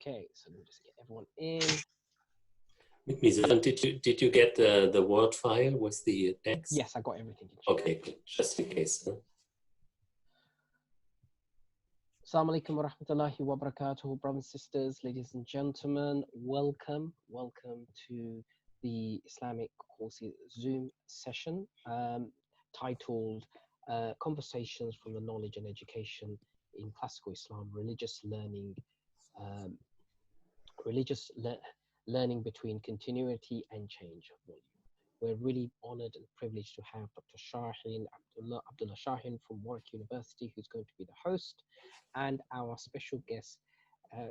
Okay, so let me just get everyone in. Mizan, did you get the Word file with the text? Yes, I got everything. Okay, good. Just in case. Assalamu alaikum wa rahmatullahi wa barakatuh, brothers and sisters, ladies and gentlemen. Welcome to the Islamic courses Zoom session titled Conversations from the Knowledge and Education in Classical Islam, Learning Between Continuity and Change. We're really honored and privileged to have Dr. Sahin, Abdullah Sahin from Warwick University, who's going to be the host, and our special guest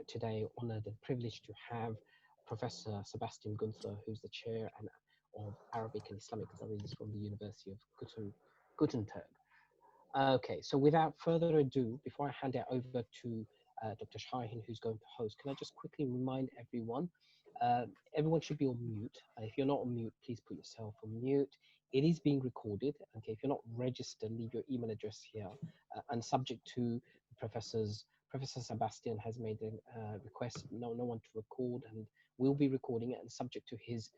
today, honored and privileged to have Professor Sebastian Günther, who's the chair of Arabic and Islamic Studies from the University of Günther. Okay, so without further ado, before I hand it over to Dr. Sahin, who's going to host, can I just quickly remind everyone, everyone should be on mute. If you're not on mute, please put yourself on mute. It is being recorded. Okay, if you're not registered, leave your email address here. And subject to Professor Sebastian has made a request, no one to record, and we'll be recording it. And subject to his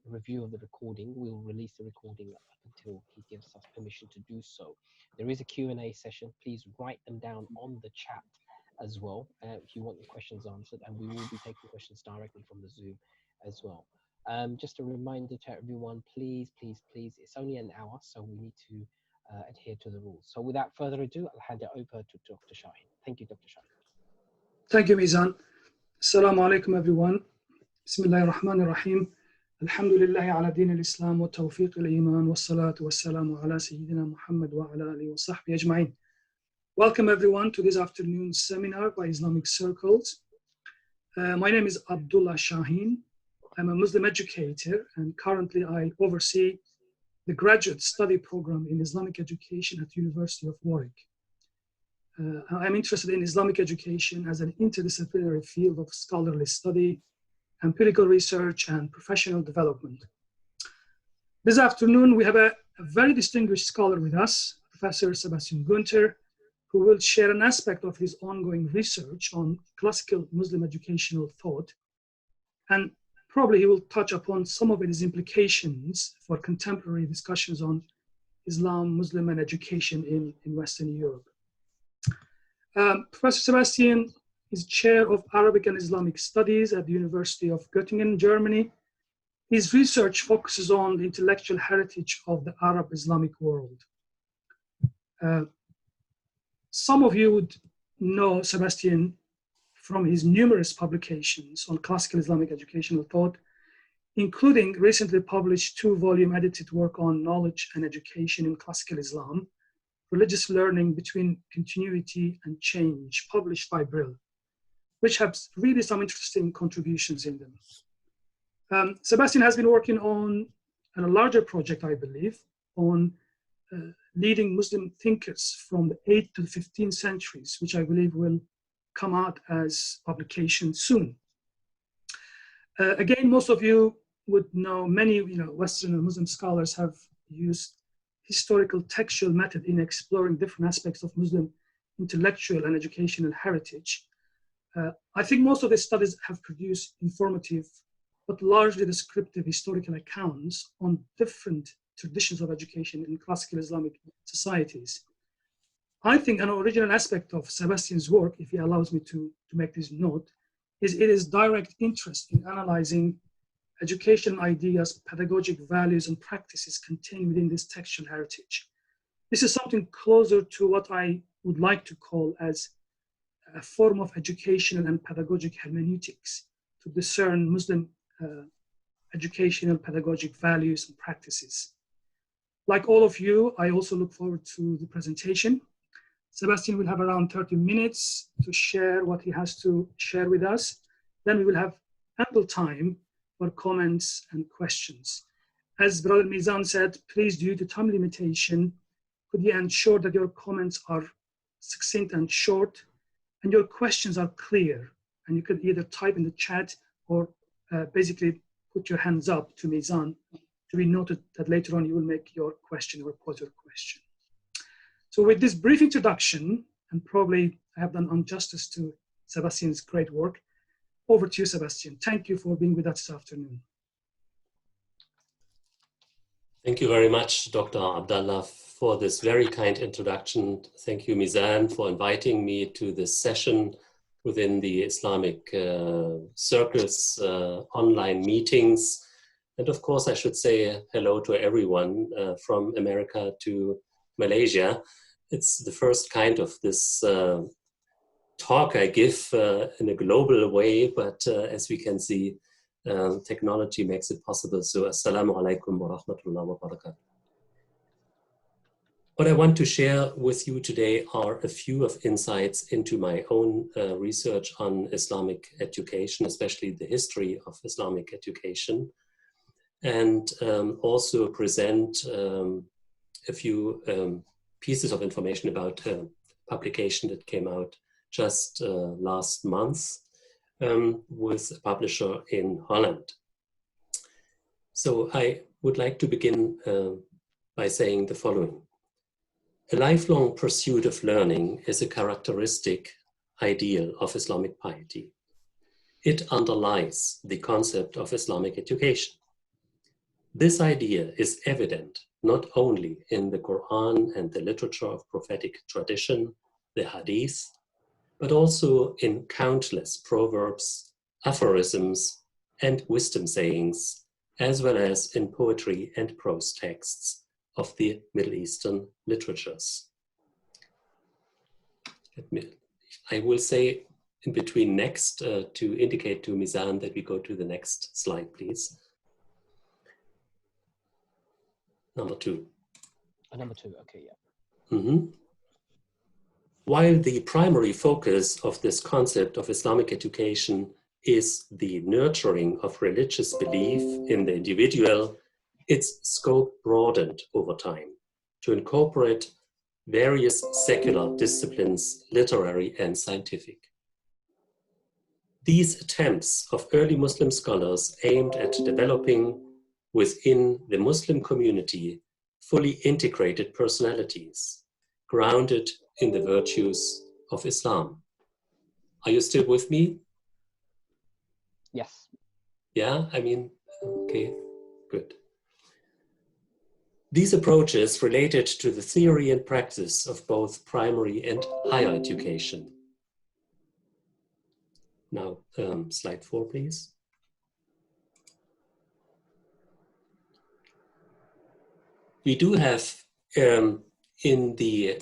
review of the recording, we'll release the recording up until he gives us permission to do so. There is a Q&A session. Please write them down on the chat as well if you want your questions answered, and we will be taking questions directly from the Zoom as well. Just a reminder to everyone, please, it's only an hour, so we need to adhere to the rules. So without further ado, I'll hand it over to Dr. Sahin. Thank you, Dr. Sahin. Thank you, Mizan. Assalamu alaikum, everyone. Bismillahir Rahmanir Rahim. Alhamdulillahi ala din al-Islam wa tawfiq al-Iman wa salatu wa salamu ala Sayyidina Muhammad wa ala alihi wa sahbihi ajma'in. Welcome everyone to this afternoon's seminar by Islamic Circles. My name is Abdullah Sahin. I'm a Muslim educator, and currently I oversee the graduate study program in Islamic education at the University of Warwick. I'm interested in Islamic education as an interdisciplinary field of scholarly study, empirical research, and professional development. This afternoon, we have a very distinguished scholar with us, Professor Sebastian Günther, who will share an aspect of his ongoing research on classical Muslim educational thought. And probably he will touch upon some of its implications for contemporary discussions on Islam, Muslim, and education in Western Europe. Professor Sebastian is chair of Arabic and Islamic Studies at the University of Göttingen, Germany. His research focuses on the intellectual heritage of the Arab Islamic world. Some of you would know Sebastian from his numerous publications on classical Islamic educational thought, including recently published 2-volume edited work on knowledge and education in classical Islam, religious learning between continuity and change, published by Brill, which has really some interesting contributions in them. Sebastian has been working on a larger project, I believe, on leading Muslim thinkers from the 8th to the 15th centuries, which I believe will come out as publication soon. Again, most of you would know many Western and Muslim scholars have used historical textual method in exploring different aspects of Muslim intellectual and educational heritage. I think most of the studies have produced informative, but largely descriptive historical accounts on different traditions of education in classical Islamic societies. I think an original aspect of Sebastian's work, if he allows me to make this note, is his direct interest in analyzing educational ideas, pedagogic values, and practices contained within this textual heritage. This is something closer to what I would like to call as a form of educational and pedagogic hermeneutics to discern Muslim educational pedagogic values and practices. Like all of you, I also look forward to the presentation. Sebastian will have around 30 minutes to share what he has to share with us. Then we will have ample time for comments and questions. As Brother Mizan said, please, due to time limitation, could you ensure that your comments are succinct and short, and your questions are clear, and you could either type in the chat or basically put your hands up to Mizan to be noted that later on you will make your question or pose your question. So with this brief introduction, and probably I have done injustice to Sebastian's great work, Over to you, Sebastian. Thank you for being with us this afternoon. Thank you very much, Dr. Abdullah, for this very kind introduction. Thank you, Mizan, for inviting me to this session within the Islamic Circus online meetings. And of course, I should say hello to everyone from America to Malaysia. It's the first kind of this talk I give in a global way, but as we can see, technology makes it possible. So, assalamu alaikum wa rahmatullahi wa barakatuh. What I want to share with you today are a few of insights into my own research on Islamic education, especially the history of Islamic education, and also present a few pieces of information about a publication that came out just last month with a publisher in Holland. So I would like to begin by saying the following. A lifelong pursuit of learning is a characteristic ideal of Islamic piety. It underlies the concept of Islamic education. This idea is evident not only in the Quran and the literature of prophetic tradition, the Hadith, but also in countless proverbs, aphorisms, and wisdom sayings, as well as in poetry and prose texts of the Middle Eastern literatures. I will say in between next to indicate to Mizan that we go to the next slide, please. Number 2. Number 2, okay, yeah. Mm-hmm. While the primary focus of this concept of Islamic education is the nurturing of religious belief in the individual, its scope broadened over time to incorporate various secular disciplines, literary and scientific. These attempts of early Muslim scholars aimed at developing within the Muslim community fully integrated personalities, grounded in the virtues of Islam. Are you still with me? Yes. Yeah, I mean, okay, good. These approaches related to the theory and practice of both primary and higher education. Now, slide 4, please. We do have in the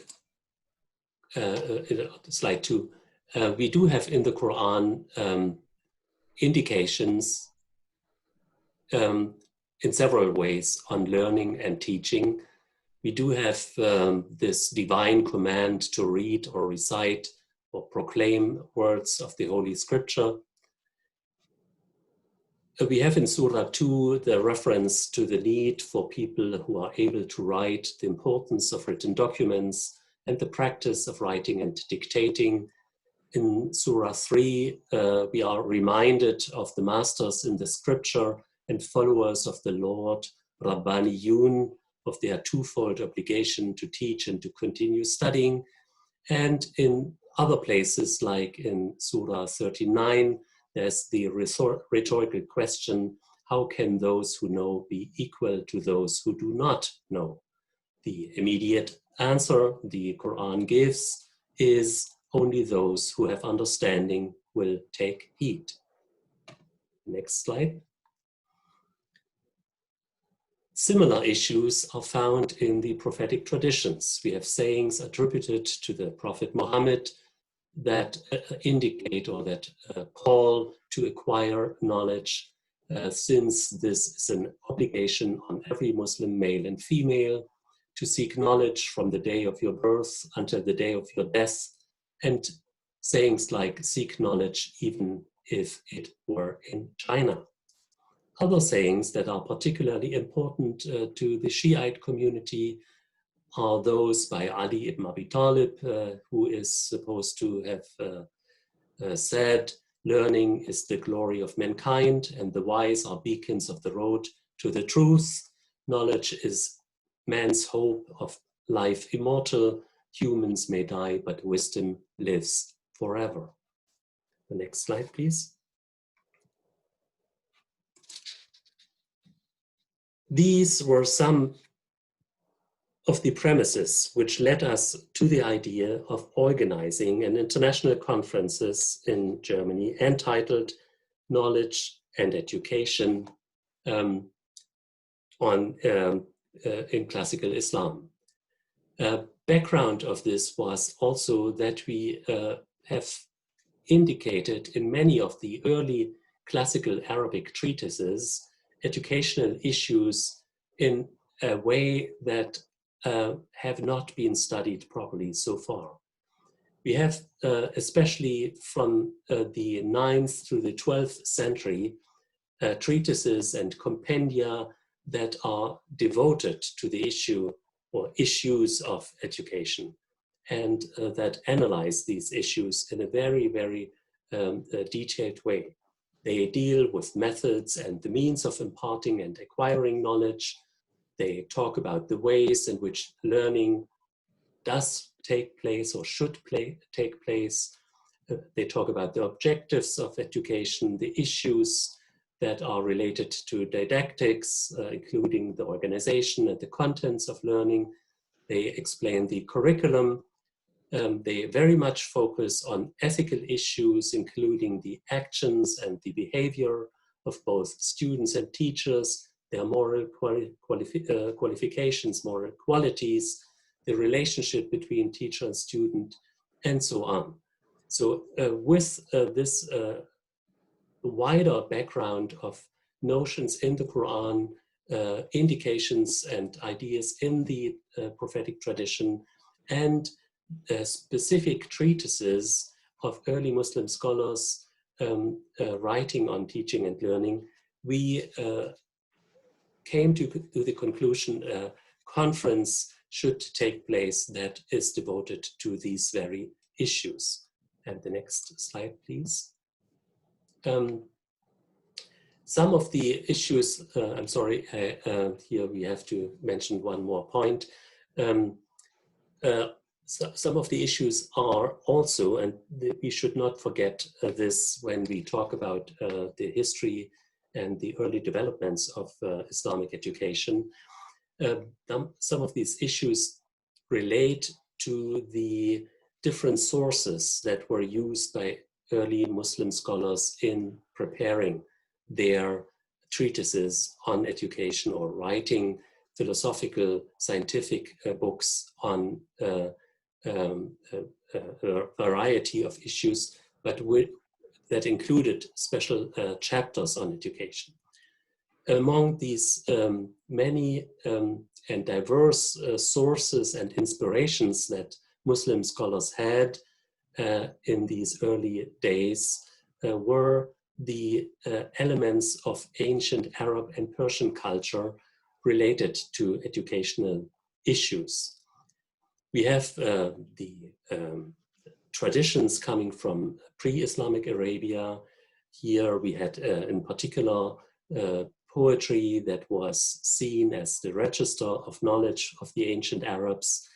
slide 2, we do have in the Quran indications in several ways on learning and teaching. We do have this divine command to read or recite or proclaim words of the Holy Scripture. We have in Surah 2 the reference to the need for people who are able to write, the importance of written documents, and the practice of writing and dictating. In Surah 3, we are reminded of the masters in the scripture and followers of the Lord, Rabbaniyun, of their twofold obligation to teach and to continue studying. And in other places, like in Surah 39, there's the rhetorical question, how can those who know be equal to those who do not know? The immediate answer the Quran gives is only those who have understanding will take heed. Next slide. Similar issues are found in the prophetic traditions. We have sayings attributed to the Prophet Muhammad that indicate or that call to acquire knowledge, since this is an obligation on every Muslim male and female to seek knowledge from the day of your birth until the day of your death, and sayings like seek knowledge even if it were in China. Other sayings that are particularly important to the Shiite community are those by Ali ibn Abi Talib, who is supposed to have said, learning is the glory of mankind and the wise are beacons of the road to the truth. Knowledge is man's hope of life immortal. Humans may die, but wisdom lives forever. The next slide, please. These were some of the premises which led us to the idea of organizing an international conferences in Germany entitled Knowledge and Education in Classical Islam. Background of this was also that we have indicated in many of the early classical Arabic treatises educational issues in a way that have not been studied properly so far. We have, especially from the 9th through the 12th century, treatises and compendia that are devoted to the issue or issues of education, and that analyze these issues in a very, very detailed way. They deal with methods and the means of imparting and acquiring knowledge. They talk about the ways in which learning does take place or should take place. They talk about the objectives of education, the issues that are related to didactics, including the organization and the contents of learning. They explain the curriculum. They very much focus on ethical issues, including the actions and the behavior of both students and teachers, their moral qualifications, moral qualities, the relationship between teacher and student, and so on. So with this wider background of notions in the Quran, indications and ideas in the prophetic tradition, and specific treatises of early Muslim scholars writing on teaching and learning, we came to the conclusion a conference should take place that is devoted to these very issues. And the next slide, please. Some of the issues, I'm sorry, here we have to mention one more point. Some of the issues are also, and we should not forget this when we talk about the history and the early developments of Islamic education. Some of these issues relate to the different sources that were used by early Muslim scholars in preparing their treatises on education or writing philosophical, scientific books on a variety of issues, but that included special chapters on education. Among these many and diverse sources and inspirations that Muslim scholars had in these early days were the elements of ancient Arab and Persian culture related to educational issues. We have the traditions coming from pre-Islamic Arabia. Here we had in particular poetry that was seen as the register of knowledge of the ancient Arabs,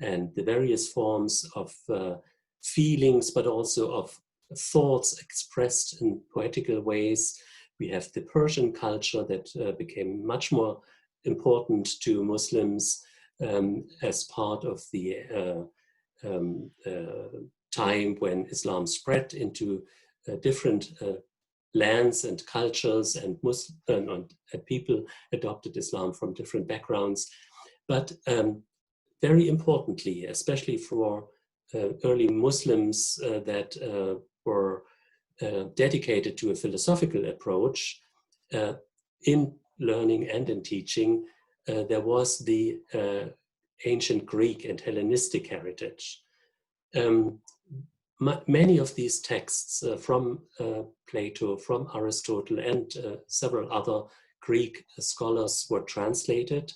and the various forms of feelings, but also of thoughts expressed in poetical ways. We have the Persian culture that became much more important to Muslims as part of the time when Islam spread into different lands and cultures, and people adopted Islam from different backgrounds. But very importantly, especially for early Muslims that were dedicated to a philosophical approach in learning and in teaching, there was the ancient Greek and Hellenistic heritage. Many of these texts from Plato, from Aristotle, and several other Greek scholars were translated,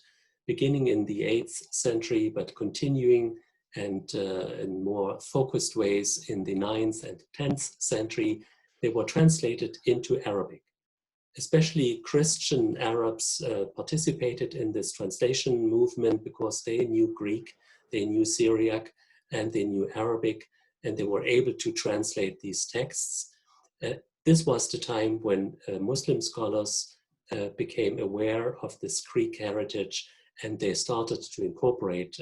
beginning in the 8th century, but continuing and in more focused ways in the 9th and 10th century. They were translated into Arabic. Especially Christian Arabs participated in this translation movement because they knew Greek, they knew Syriac, and they knew Arabic, and they were able to translate these texts. This was the time when Muslim scholars became aware of this Greek heritage, and they started to incorporate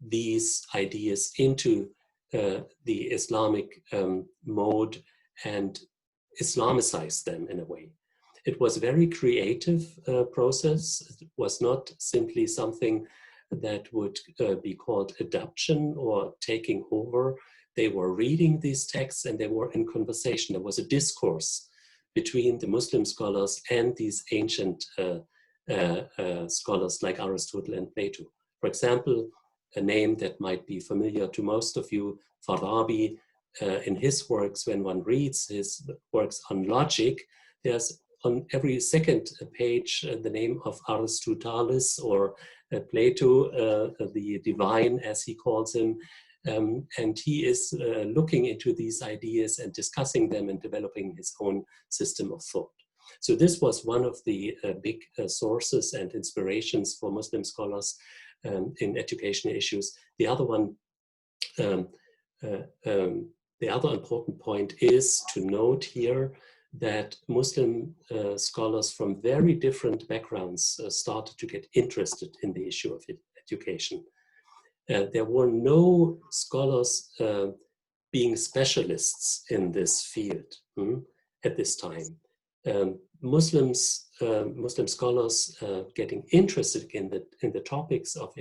these ideas into the Islamic mode and Islamicize them in a way. It was a very creative process. It was not simply something that would be called adoption or taking over. They were reading these texts and they were in conversation. There was a discourse between the Muslim scholars and these ancient scholars like Aristotle and Plato. For example, a name that might be familiar to most of you, Farabi, in his works, when one reads his works on logic, there's on every second page the name of Aristoteles or Plato, the divine, as he calls him. And he is looking into these ideas and discussing them and developing his own system of thought. So this was one of the big sources and inspirations for Muslim scholars in educational issues. The other one, the other important point is to note here that Muslim scholars from very different backgrounds started to get interested in the issue of education. There were no scholars being specialists in this field at this time. Muslim scholars getting interested in the topics of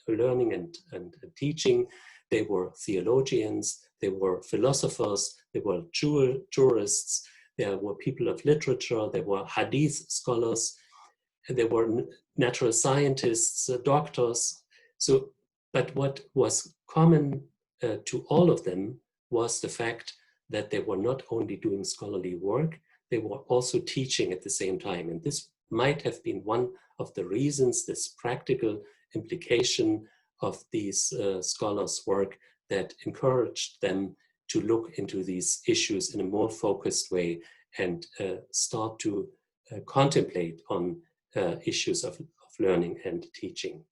learning and teaching. They were theologians, they were philosophers, they were jurists, there were people of literature, there were hadith scholars, and there were natural scientists, doctors. So, but what was common to all of them was the fact that they were not only doing scholarly work, they were also teaching at the same time. And this might have been one of the reasons, this practical implication of these scholars' work that encouraged them to look into these issues in a more focused way and start to contemplate on issues of learning and teaching.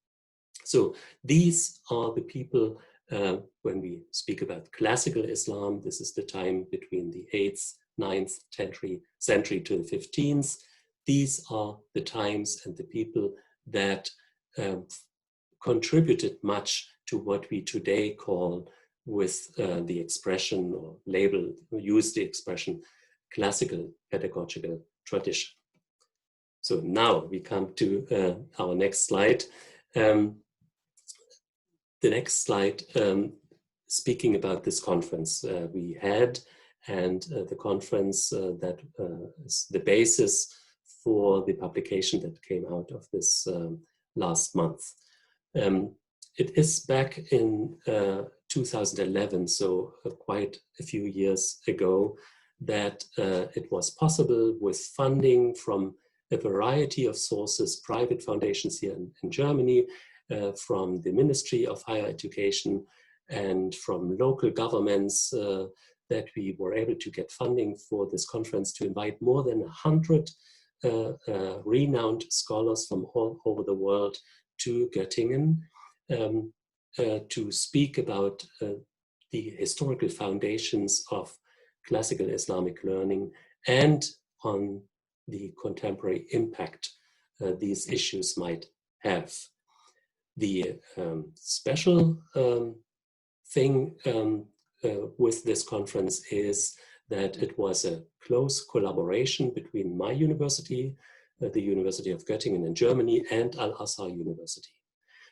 So these are the people, when we speak about classical Islam, this is the time between the 8th, 9th century to the 15th. These are the times and the people that contributed much to what we today call, with the expression or label, use the expression, classical pedagogical tradition. So now we come to our next slide. The next slide, speaking about this conference we had, and the conference that is the basis for the publication that came out of this last month. It is back in 2011, so quite a few years ago, that it was possible with funding from a variety of sources, private foundations here in Germany, from the Ministry of Higher Education and from local governments, that we were able to get funding for this conference to invite more than 100 renowned scholars from all over the world to Göttingen to speak about the historical foundations of classical Islamic learning and on the contemporary impact these issues might have. The special thing with this conference is that it was a close collaboration between my university, the University of Göttingen in Germany, and Al-Azhar University.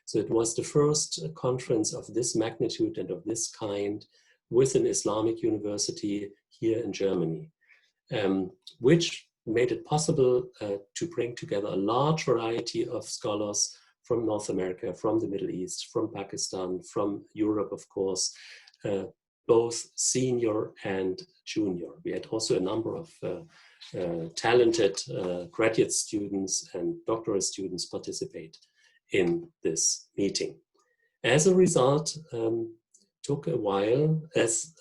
So it was the first conference of this magnitude and of this kind with an Islamic university here in Germany, which made it possible to bring together a large variety of scholars from North America, from the Middle East, from Pakistan, from Europe, of course, both senior and junior. We had also a number of talented graduate students and doctoral students participate in this meeting. As a result, took a while, as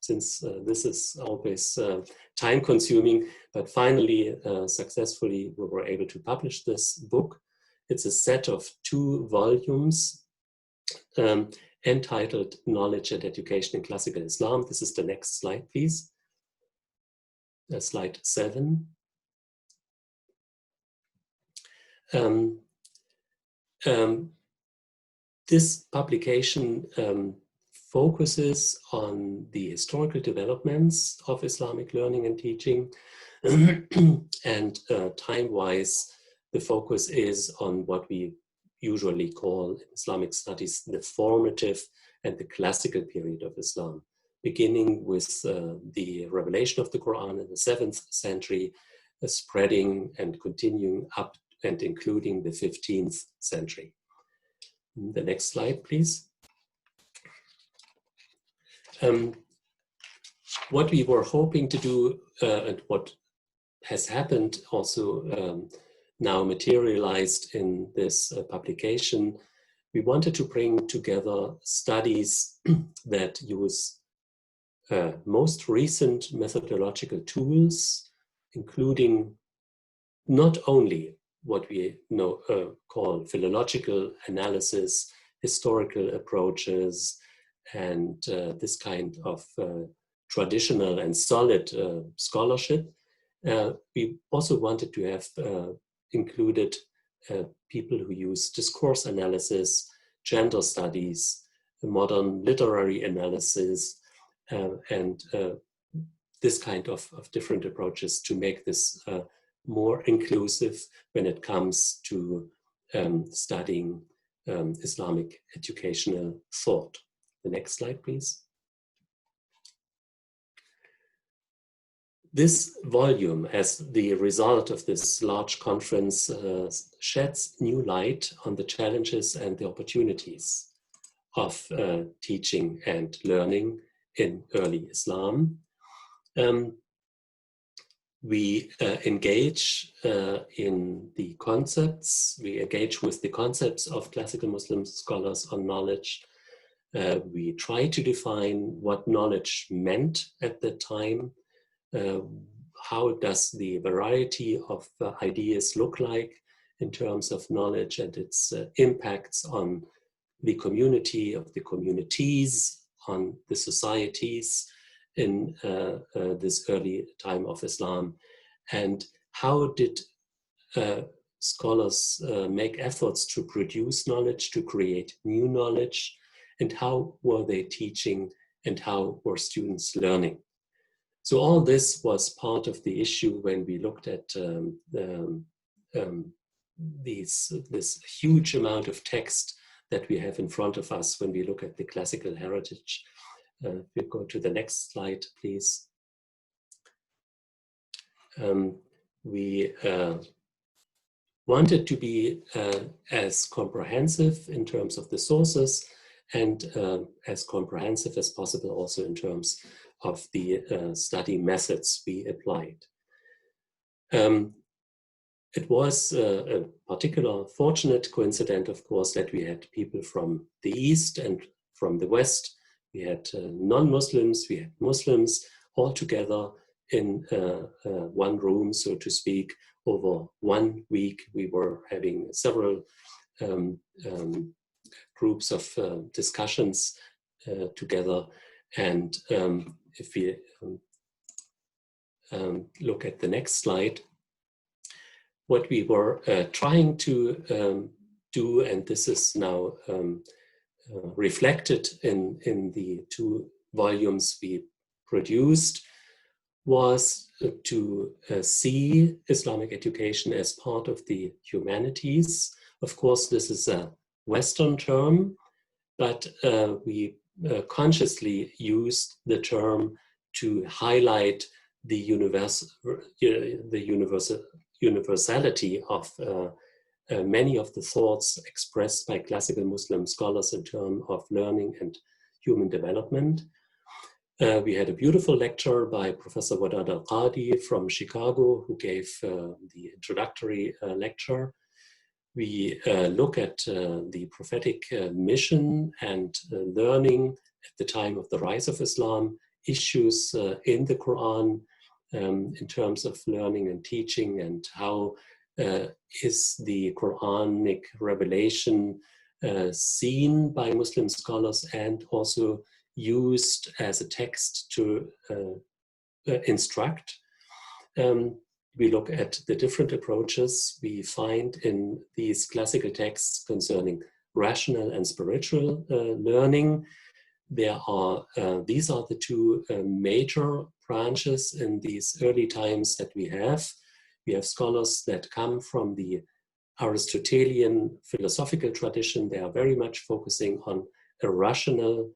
since this is always time consuming, but finally successfully we were able to publish this book. It's a set of 2 volumes entitled Knowledge and Education in Classical Islam. This is the next slide, please. Slide 7. This publication focuses on the historical developments of Islamic learning and teaching, and time-wise, the focus is on what we usually call in Islamic studies the formative and the classical period of Islam, beginning with the revelation of the Quran in the 7th century, spreading and continuing up and including the 15th century. The next slide, please. What we were hoping to do, and what has happened also now materialized in this publication, we wanted to bring together studies that use most recent methodological tools, including not only what we call philological analysis, historical approaches, and this kind of traditional and solid scholarship. We also wanted to have included people who use discourse analysis, gender studies, modern literary analysis, and this kind of different approaches to make this more inclusive when it comes to studying Islamic educational thought. The next slide, please. This volume, as the result of this large conference, sheds new light on the challenges and the opportunities of teaching and learning in early Islam. We engage in the concepts, we engage with the concepts of classical Muslim scholars on knowledge. We try to define what knowledge meant at the time. How does the variety of ideas look like in terms of knowledge and its impacts on the community, of the communities, on the societies in this early time of Islam, and how did scholars make efforts to produce knowledge, to create new knowledge, and how were they teaching and how were students learning? So all this was part of the issue when we looked at this huge amount of text that we have in front of us when we look at the classical heritage. We'll go to the next slide, please. We wanted to be as comprehensive in terms of the sources and as comprehensive as possible also in terms of the study methods we applied. It was a particular fortunate coincidence, of course, that we had people from the East and from the West. We had non-Muslims, we had Muslims all together in one room, so to speak. Over 1 week, we were having several groups of discussions together. And if we look at the next slide, what we were trying to do, and this is now reflected in the 2 volumes we produced, was to see Islamic education as part of the humanities. Of course, this is a Western term, but we consciously used the term to highlight the universality of many of the thoughts expressed by classical Muslim scholars in terms of learning and human development. We had a beautiful lecture by Professor Wadad Al-Qadi from Chicago, who gave the introductory lecture. We look at the prophetic mission and learning at the time of the rise of Islam, issues in the Quran in terms of learning and teaching, and how is the Quranic revelation seen by Muslim scholars and also used as a text to instruct. we look at the different approaches we find in these classical texts concerning rational and spiritual learning. There are, these are the two major branches in these early times that we have. We have scholars that come from the Aristotelian philosophical tradition. They are very much focusing on a rational,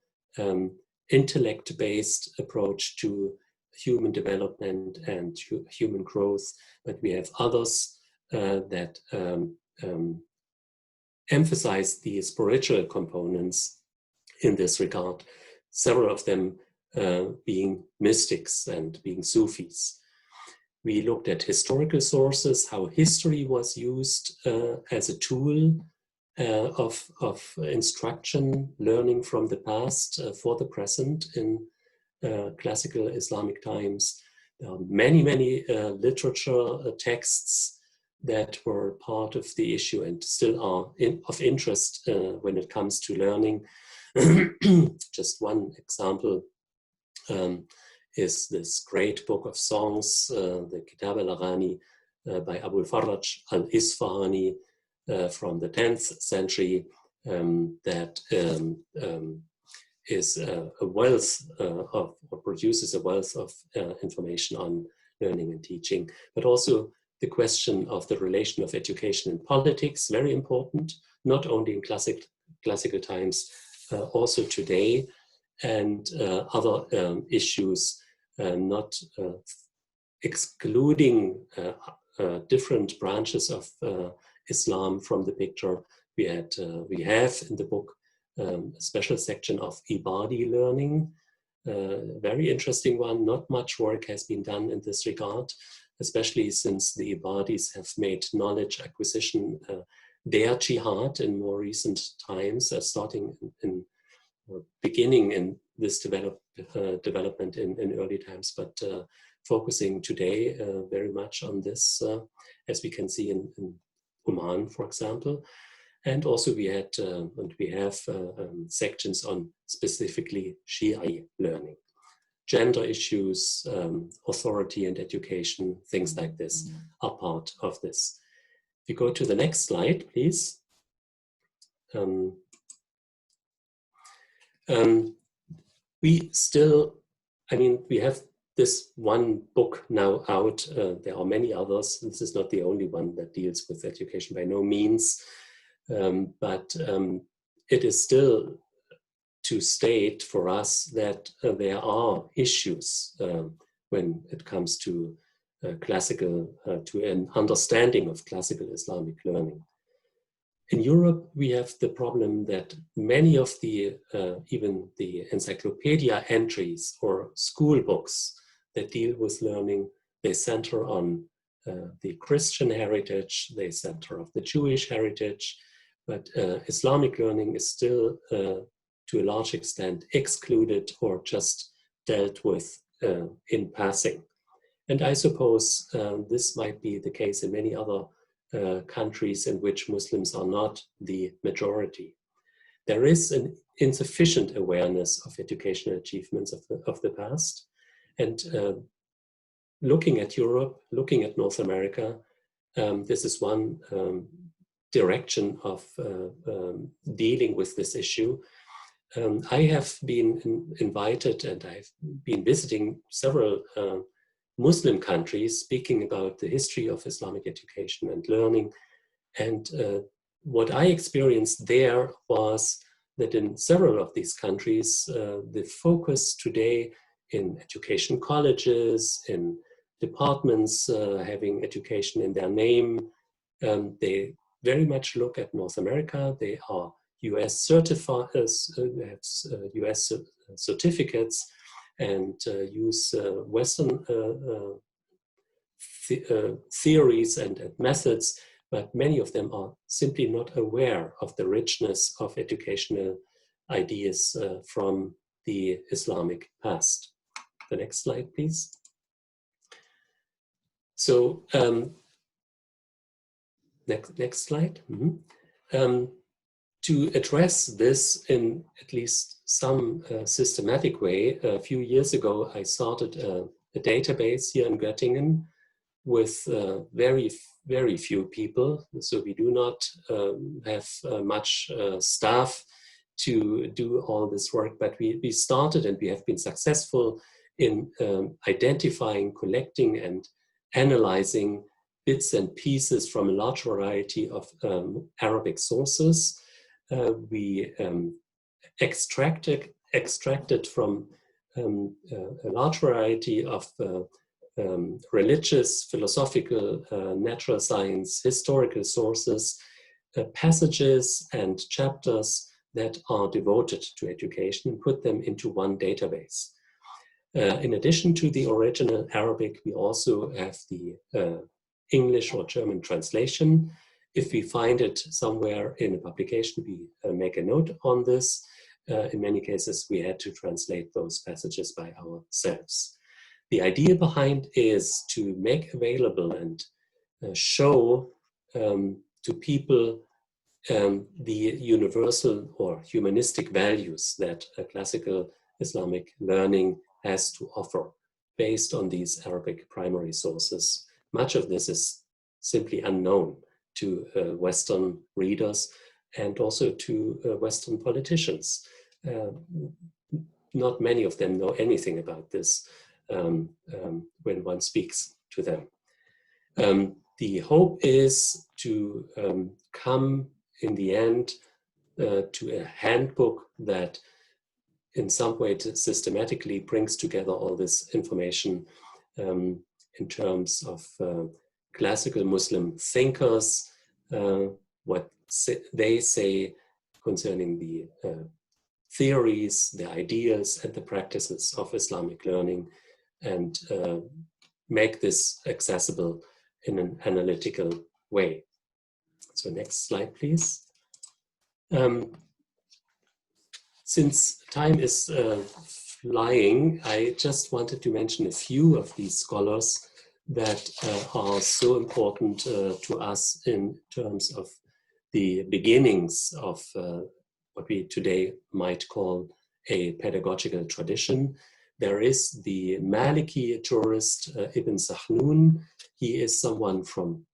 intellect-based approach to human development and human growth. But we have others that emphasize the spiritual components in this regard, several of them being mystics and being Sufis. We looked at historical sources, how history was used as a tool of instruction, learning from the past for the present in classical Islamic times. There are many, many literature texts that were part of the issue and still are of interest when it comes to learning. Just one example is this great book of songs, the Kitab al-Aghani by Abu al-Farraj al-Isfahani from the 10th century, that is a wealth of, or produces a wealth of information on learning and teaching, but also the question of the relation of education and politics, very important, not only in classical times, also today, and other issues, not excluding different branches of Islam from the picture. We have in the book a special section of Ibadi learning, very interesting one. Not much work has been done in this regard, especially since the Ibadis have made knowledge acquisition their jihad in more recent times, starting in or beginning in this development in early times, but focusing today very much on this, as we can see in Oman, for example. And also we had, and we have sections on specifically Shia learning. Gender issues, authority and education, things like this are part of this. If you go to the next slide, please. We still, I mean, we have this one book now out. There are many others. This is not the only one that deals with education by no means, but it is still to state for us that there are issues when it comes to classical, to an understanding of classical Islamic learning. In Europe, we have the problem that many of the, even the encyclopedia entries or school books that deal with learning, they center on the Christian heritage, they center on the Jewish heritage, but Islamic learning is still, to a large extent, excluded or just dealt with in passing. And I suppose this might be the case in many other countries in which Muslims are not the majority. There is an insufficient awareness of educational achievements of the past. And looking at Europe, looking at North America, this is one direction of dealing with this issue. I have been invited, and I've been visiting several Muslim countries, speaking about the history of Islamic education and learning. And what I experienced there was that in several of these countries, the focus today in education colleges, in departments having education in their name, they very much look at North America. They are US certified, have US certificates, and use Western theories and methods, but many of them are simply not aware of the richness of educational ideas from the Islamic past. The next slide, please. So, next slide. To address this in at least some systematic way, a few years ago, I started a database here in Göttingen with very, very few people. So we do not have much staff to do all this work, but we started and we have been successful in identifying, collecting, and analyzing bits and pieces from a large variety of Arabic sources. We extracted from a large variety of religious, philosophical, natural science, historical sources, passages and chapters that are devoted to education, and put them into one database. In addition to the original Arabic, we also have the English or German translation. If we find it somewhere in a publication, we make a note on this. In many cases, we had to translate those passages by ourselves. The idea behind is to make available and show to people the universal or humanistic values that classical Islamic learning has to offer based on these Arabic primary sources. Much of this is simply unknown to Western readers and also to Western politicians. Not many of them know anything about this when one speaks to them. The hope is to come in the end to a handbook that in some way systematically brings together all this information in terms of classical Muslim thinkers, what they say concerning the theories, the ideas, and the practices of Islamic learning, and make this accessible in an analytical way. So next slide, please. Since time is flying, I just wanted to mention a few of these scholars that are so important to us in terms of the beginnings of what we today might call a pedagogical tradition. There is the Maliki tourist Ibn Sahnun. He is someone from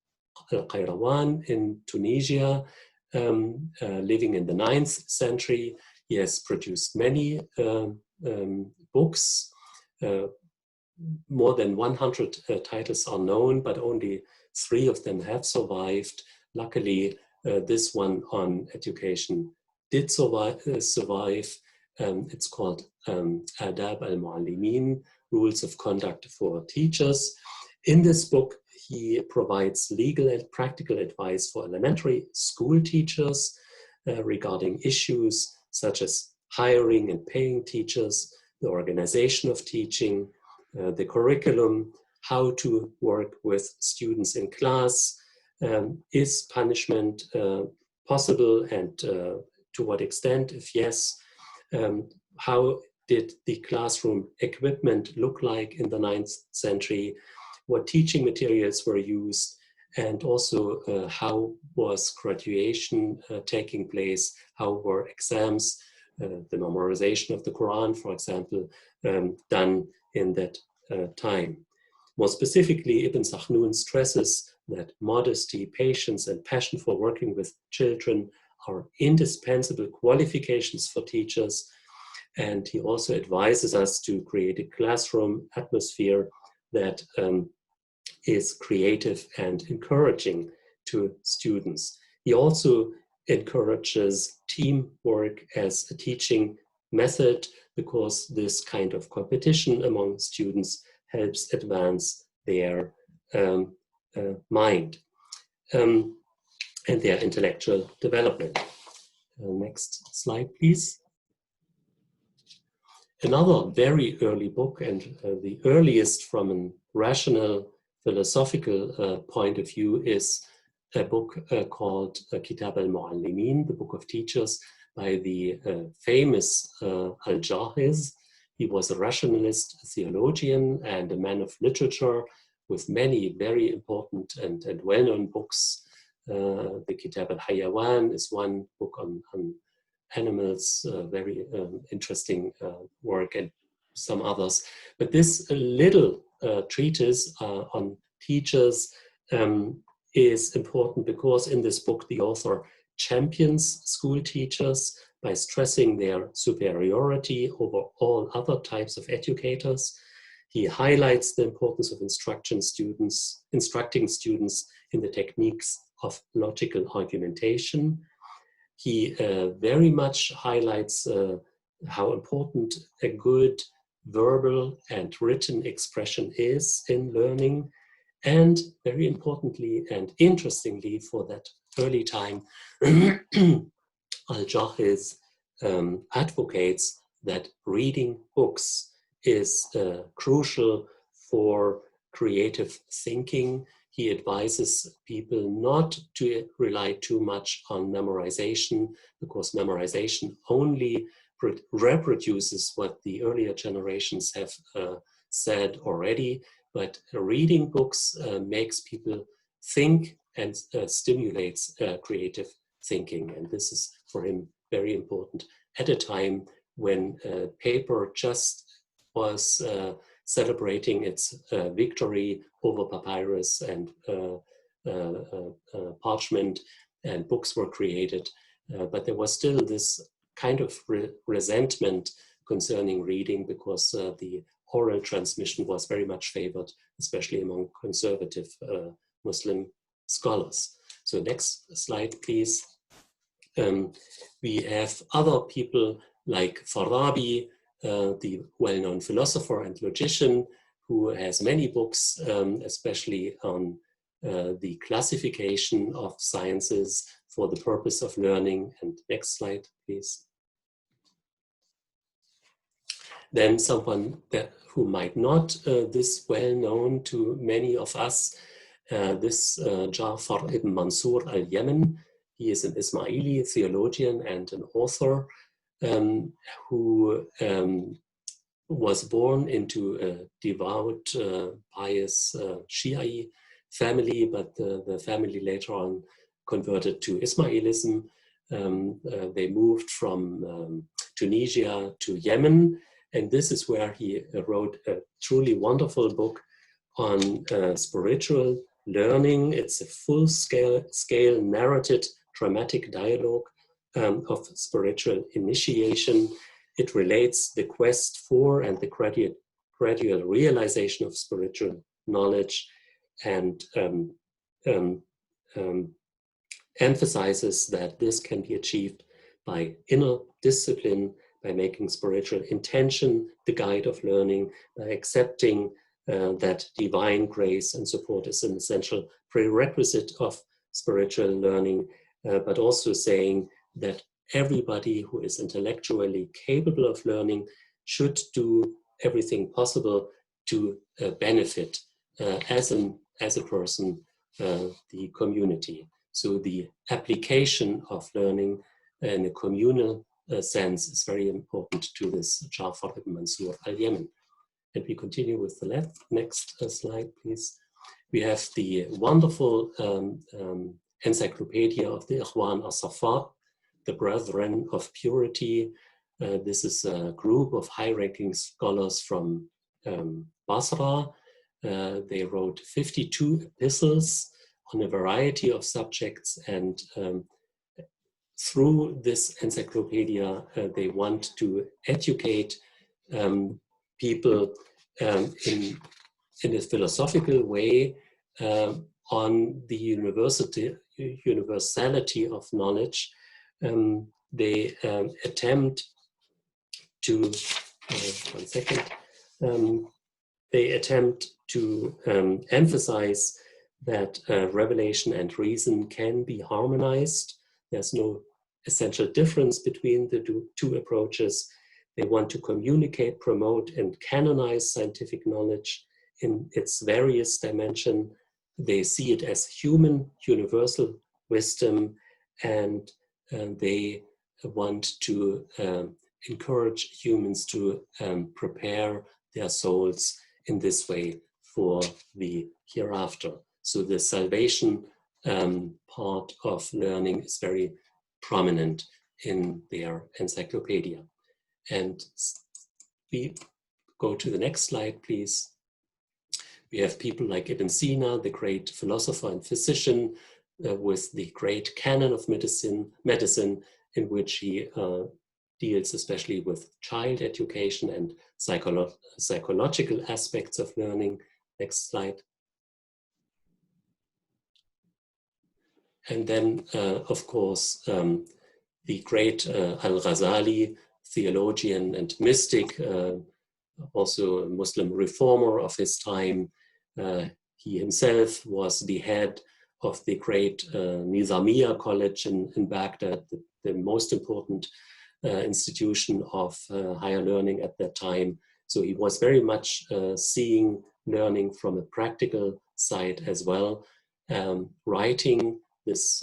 Al-Qayrawan in Tunisia, living in the 9th century. He has produced many books. More than 100 titles are known, but only 3 of them have survived. Luckily, this one on education did survive. It's called Adab al-Muallimin, Rules of Conduct for Teachers. In this book, he provides legal and practical advice for elementary school teachers regarding issues such as hiring and paying teachers, the organization of teaching, the curriculum, how to work with students in class, is punishment possible, and to what extent, if yes, how did the classroom equipment look like in the 9th century, what teaching materials were used, and also how was graduation taking place, how were exams, the memorization of the Quran, for example, done in that time. More specifically, Ibn Sahnun stresses that modesty, patience, and passion for working with children are indispensable qualifications for teachers. And he also advises us to create a classroom atmosphere that is creative and encouraging to students. He also encourages teamwork as a teaching method, because this kind of competition among students helps advance their mind and their intellectual development. Next slide, please. Another very early book, and the earliest from a rational philosophical point of view, is a book called Kitab al-Muallimin, the Book of Teachers, by the famous Al-Jahiz. He was a rationalist, a theologian, and a man of literature with many very important and well-known books. The Kitab al-Hayawan is one book on animals, very interesting work, and some others. But this little treatise on teachers is important because in this book the author champions school teachers by stressing their superiority over all other types of educators. He highlights the importance of instructing students in the techniques of logical argumentation. He very much highlights how important a good verbal and written expression is in learning. And very importantly and interestingly for that early time, Al-Jahiz advocates that reading books is crucial for creative thinking. He advises people not to rely too much on memorization, because memorization only reproduces what the earlier generations have said already, but reading books makes people think and stimulates creative thinking. And this is for him very important at a time when paper just was celebrating its victory over papyrus and parchment, and books were created. But there was still this kind of resentment concerning reading, because the oral transmission was very much favored, especially among conservative Muslim scholars. So next slide, please. We have other people like Farabi, the well-known philosopher and logician, who has many books, especially on the classification of sciences for the purpose of learning. And next slide, please. Then someone who might not this well known to many of us, this Ja'far ibn Mansur al-Yemen. He is an Ismaili theologian and an author who was born into a devout, pious Shi'i family, but the family later on converted to Ismailism. They moved from Tunisia to Yemen, and this is where he wrote a truly wonderful book on spiritual learning. It's a full-scale narrated dramatic dialogue of spiritual initiation. It relates the quest for and the gradual realization of spiritual knowledge, and emphasizes that this can be achieved by inner discipline, by making spiritual intention the guide of learning, by accepting that divine grace and support is an essential prerequisite of spiritual learning, but also saying that everybody who is intellectually capable of learning should do everything possible to benefit as a person, the community. So the application of learning in a communal sense is very important to this Ja'far ibn Mansur al-Yemen. And we continue with the next slide, please. We have the wonderful encyclopedia of the Ikhwan as-Safa, the Brethren of Purity. This is a group of high-ranking scholars from Basra. They wrote 52 epistles on a variety of subjects, and through this encyclopedia, they want to educate people in a philosophical way on the universality of knowledge. They attempt to, they attempt to emphasize that revelation and reason can be harmonized. There's no essential difference between the two approaches. They want to communicate, promote, and canonize scientific knowledge in its various dimensions. They see it as human, universal wisdom, and they want to encourage humans to prepare their souls in this way for the hereafter. So the salvation part of learning is very prominent in their encyclopedia. And we go to the next slide, please. We have people like Ibn Sina, the great philosopher and physician, with the great canon of medicine, in which he deals especially with child education and psychological aspects of learning. Next slide. And then, of course, the great Al-Ghazali, theologian and mystic, also a Muslim reformer of his time. He himself was the head of the great Nizamiya College in Baghdad, the most important institution of higher learning at that time. So he was very much seeing learning from a practical side as well, writing this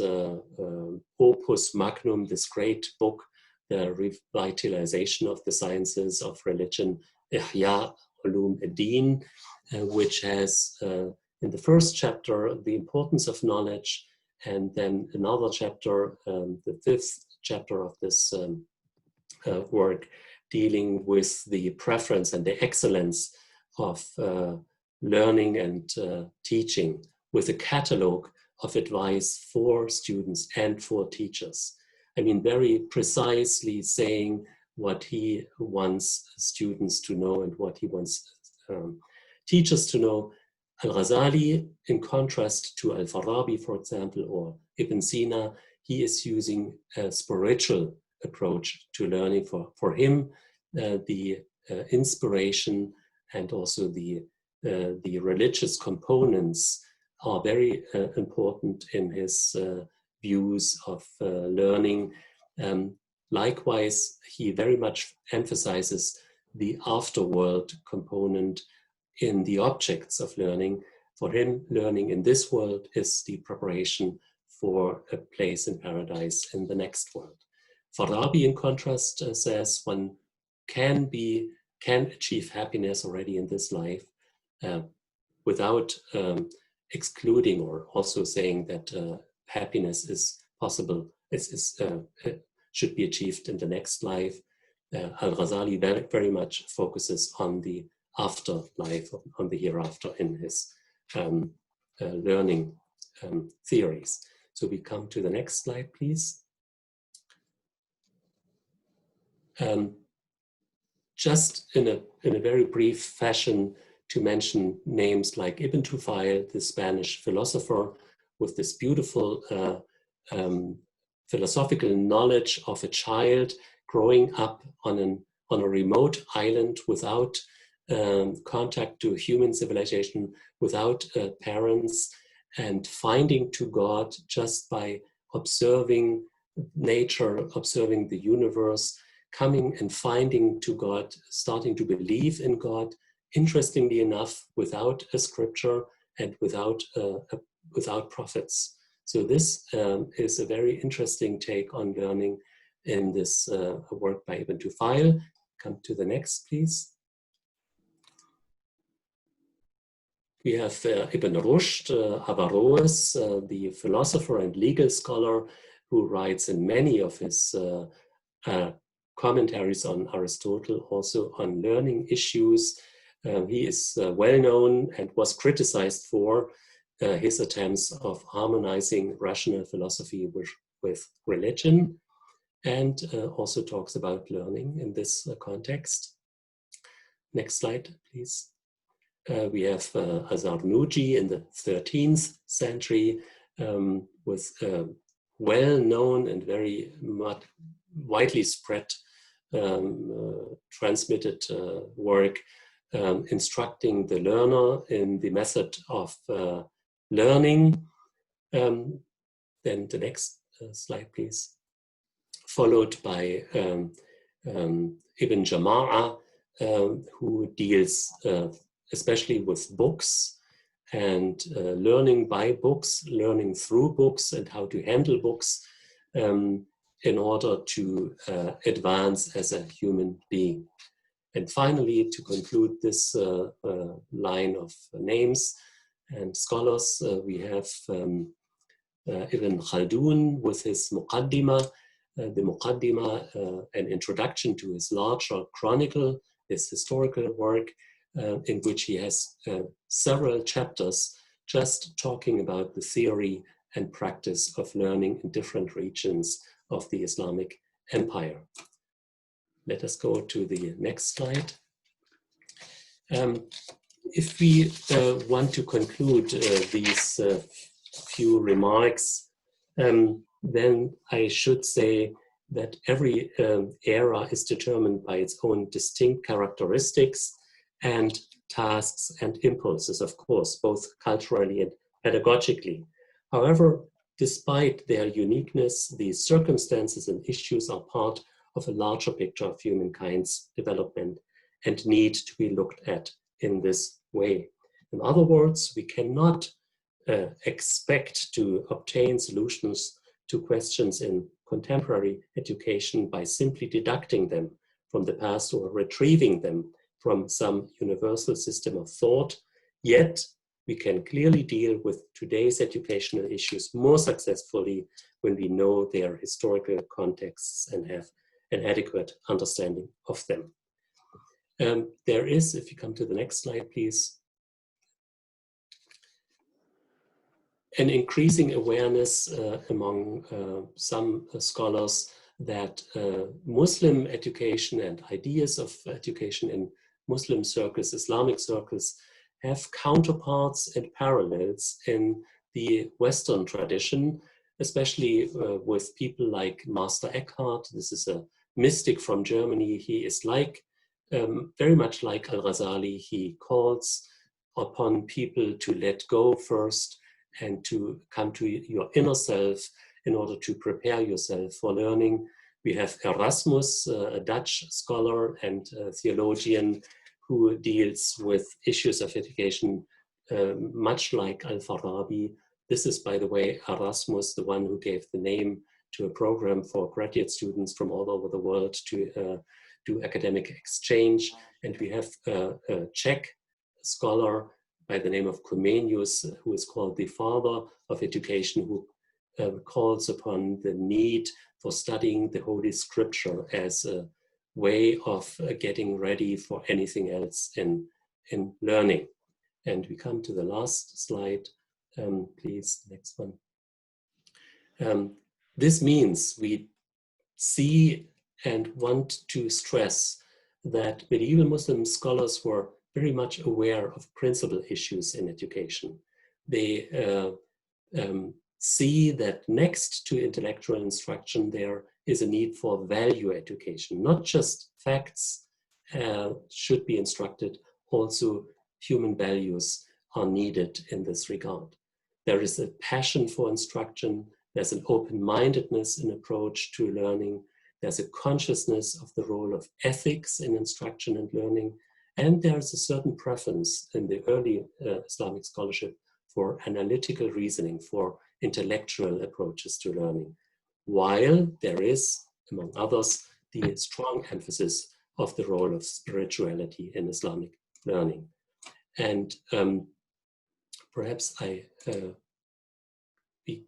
opus magnum, this great book, the revitalization of the sciences of religion, Ihya Ulum ad-Din, which has in the first chapter the importance of knowledge, and then another chapter, the fifth chapter of this work, dealing with the preference and the excellence of learning and teaching, with a catalog of advice for students and for teachers. I mean, very precisely saying what he wants students to know and what he wants teachers to know. Al-Ghazali, in contrast to Al-Farabi, for example, or Ibn Sina, he is using a spiritual approach to learning. For him, the inspiration and also the religious components are very important in his views of learning. Likewise, he very much emphasizes the afterworld component in the objects of learning. For him, learning in this world is the preparation for a place in paradise in the next world. Farabi, in contrast, says one can achieve happiness already in this life without excluding or also saying that happiness is possible, should be achieved in the next life. Al-Ghazali very much focuses on the afterlife, on the hereafter in his learning theories. So we come to the next slide, please. Just in a very brief fashion, to mention names like Ibn Tufayl, the Spanish philosopher, with this beautiful philosophical knowledge of a child growing up on a remote island without contact to human civilization, without parents, and finding to God just by observing nature, observing the universe, coming and finding to God, starting to believe in God, interestingly enough, without a scripture and without prophets. So this is a very interesting take on learning in this work by Ibn Tufayl. Come to the next, please. We have Ibn Rushd, Averroes, the philosopher and legal scholar who writes in many of his commentaries on Aristotle, also on learning issues. He is well known and was criticized for his attempts of harmonizing rational philosophy with religion, and also talks about learning in this context. Next slide, please. We have Azar-Nuji in the 13th century with well-known and very widely spread transmitted work instructing the learner in the method of learning. Then the next slide, please. Followed by Ibn Jama'a, who deals especially with books and learning by books, learning through books, and how to handle books in order to advance as a human being. And finally, to conclude this line of names and scholars, we have Ibn Khaldun with his Muqaddimah, the Muqaddimah, an introduction to his larger chronicle, his historical work, in which he has several chapters just talking about the theory and practice of learning in different regions of the Islamic Empire. Let us go to the next slide. If we want to conclude these few remarks, then I should say that every era is determined by its own distinct characteristics and tasks and impulses, of course, both culturally and pedagogically. However, despite their uniqueness, these circumstances and issues are part of a larger picture of humankind's development and need to be looked at in this way. In other words, we cannot expect to obtain solutions to questions in contemporary education by simply deducting them from the past or retrieving them from some universal system of thought. Yet, we can clearly deal with today's educational issues more successfully when we know their historical contexts and have an adequate understanding of them. There is, if you come to the next slide, please, an increasing awareness among some scholars that Muslim education and ideas of education in Muslim circles, Islamic circles, have counterparts and parallels in the Western tradition, especially with people like Master Eckhart. This is a mystic from Germany. He is like, very much like Al-Ghazali. He calls upon people to let go first and to come to your inner self in order to prepare yourself for learning. We have Erasmus, a Dutch scholar and theologian who deals with issues of education much like Al-Farabi. This is, by the way, Erasmus, the one who gave the name to a program for graduate students from all over the world to do academic exchange. And we have a Czech scholar by the name of Comenius, who is called the father of education, who calls upon the need for studying the Holy Scripture as a way of getting ready for anything else in learning. And we come to the last slide, please, next one. This means we see and want to stress that medieval Muslim scholars were very much aware of principal issues in education. They see that next to intellectual instruction, there is a need for value education. Not just facts should be instructed, also human values are needed in this regard. There is a passion for instruction, there's an open-mindedness in approach to learning, there's a consciousness of the role of ethics in instruction and learning, and there's a certain preference in the early Islamic scholarship for analytical reasoning, for intellectual approaches to learning, while there is, among others, the strong emphasis of the role of spirituality in Islamic learning. And perhaps we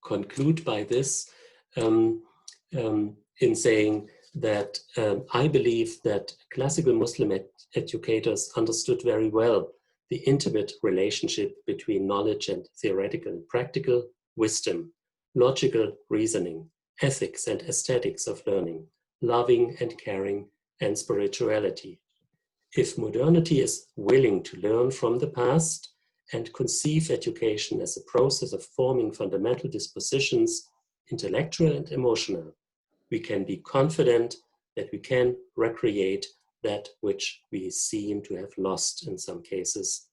conclude by this in saying that I believe that classical Muslim educators understood very well the intimate relationship between knowledge and theoretical and practical wisdom, logical reasoning, ethics and aesthetics of learning, loving and caring, and spirituality. If modernity is willing to learn from the past and conceive education as a process of forming fundamental dispositions, intellectual and emotional, we can be confident that we can recreate that which we seem to have lost in some cases,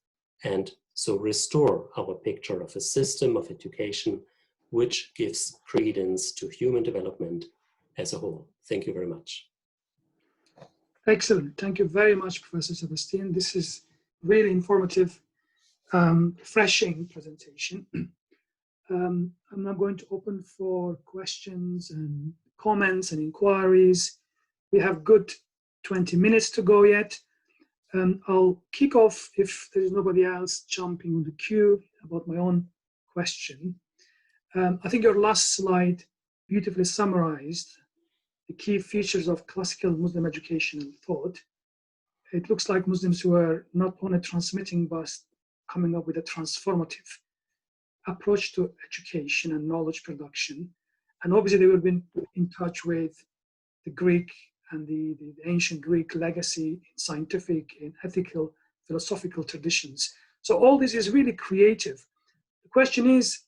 and so restore our picture of a system of education which gives credence to human development as a whole. Thank you very much. Excellent. Thank you very much, Professor Sebastian. This is really informative, refreshing presentation. I'm now going to open for questions and comments and inquiries. We have good 20 minutes to go yet. I'll kick off if there is nobody else jumping on the queue about my own question. I think your last slide beautifully summarized the key features of classical Muslim education and thought. it looks like Muslims were not only transmitting, but coming up with a transformative approach to education and knowledge production. And obviously they would have been in touch with the Greek and the ancient Greek legacy in scientific and ethical, philosophical traditions. So all this is really creative. The question is,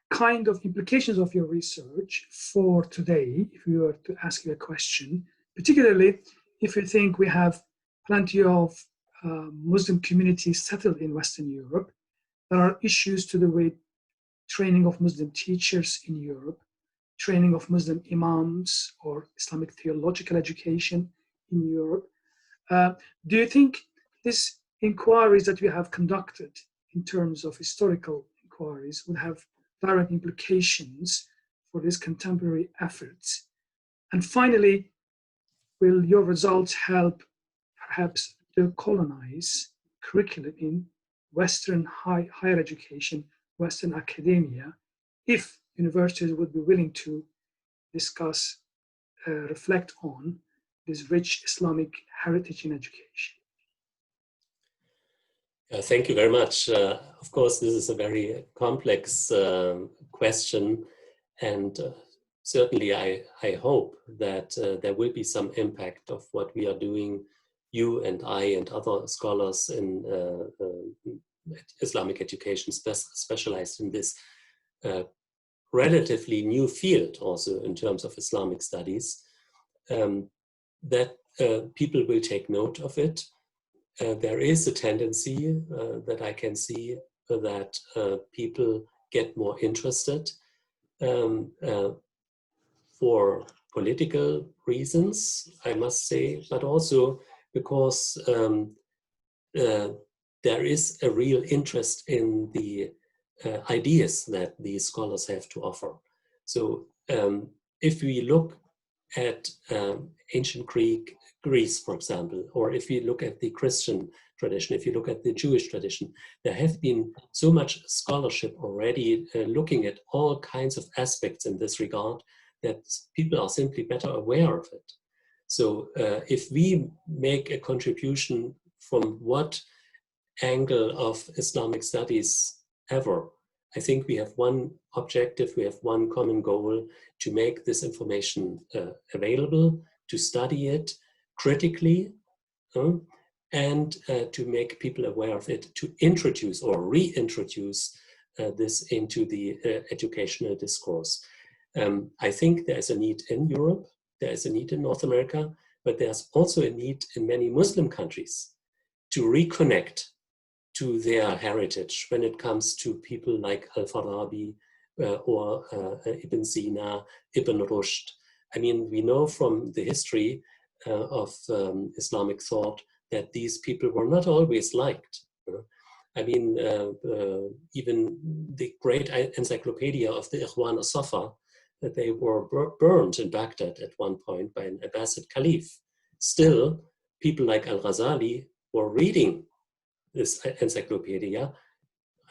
kind of implications of your research for today, if we were to ask you a question, particularly if you think we have plenty of Muslim communities settled in Western Europe, there are issues to do with training of Muslim teachers in Europe, training of Muslim imams or Islamic theological education in Europe. Do you think these inquiries that we have conducted in terms of historical inquiries would have direct implications for these contemporary efforts? And finally, will your results help perhaps decolonize curriculum in Western higher education, Western academia, if universities would be willing to discuss, reflect on this rich Islamic heritage in education? Thank you very much. Of course, this is a very complex question, and certainly I hope that there will be some impact of what we are doing, you and I and other scholars in Islamic education specialized in this relatively new field also in terms of Islamic studies, that people will take note of it. There is a tendency that I can see that people get more interested for political reasons, I must say, but also because there is a real interest in the ideas that these scholars have to offer. So if we look at ancient Greece, for example, or if we look at the Christian tradition, if you look at the Jewish tradition, there have been so much scholarship already looking at all kinds of aspects in this regard that people are simply better aware of it. So if we make a contribution from what angle of Islamic studies ever, I think we have one objective, we have one common goal: to make this information available, to study it critically, and to make people aware of it, to introduce or reintroduce this into the educational discourse. I think there is a need in Europe, there is a need in North America, but there's also a need in many Muslim countries to reconnect to their heritage when it comes to people like Al-Farabi or Ibn Sina, Ibn Rushd. I mean, we know from the history of Islamic thought that these people were not always liked. I mean, even the great encyclopedia of the Ikhwan al-Safa, that they were burned in Baghdad at one point by an Abbasid caliph. Still, people like Al-Ghazali were reading this encyclopedia.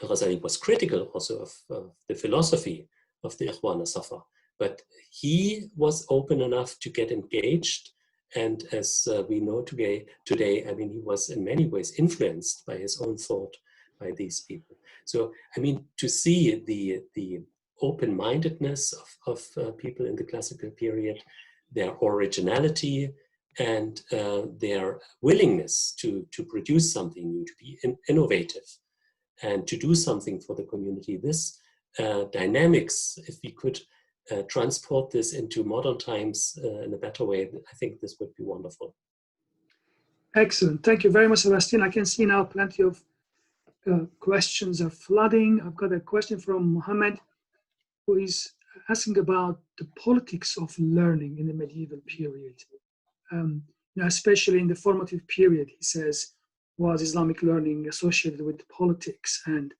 Al-Ghazali was critical also of the philosophy of the Ikhwan al-Safa, but he was open enough to get engaged. And as we know today, I mean, he was in many ways influenced by his own thought by these people. So, I mean, to see the open-mindedness of people in the classical period, their originality, and their willingness to produce something new, to be innovative, and to do something for the community. This dynamics, if we could transport this into modern times in a better way, I think this would be wonderful. Excellent. Thank you very much, Sebastian. I can see now plenty of questions are flooding. I've got a question from Mohammed, who is asking about the politics of learning in the medieval period. Especially in the formative period, he says, was Islamic learning associated with politics, and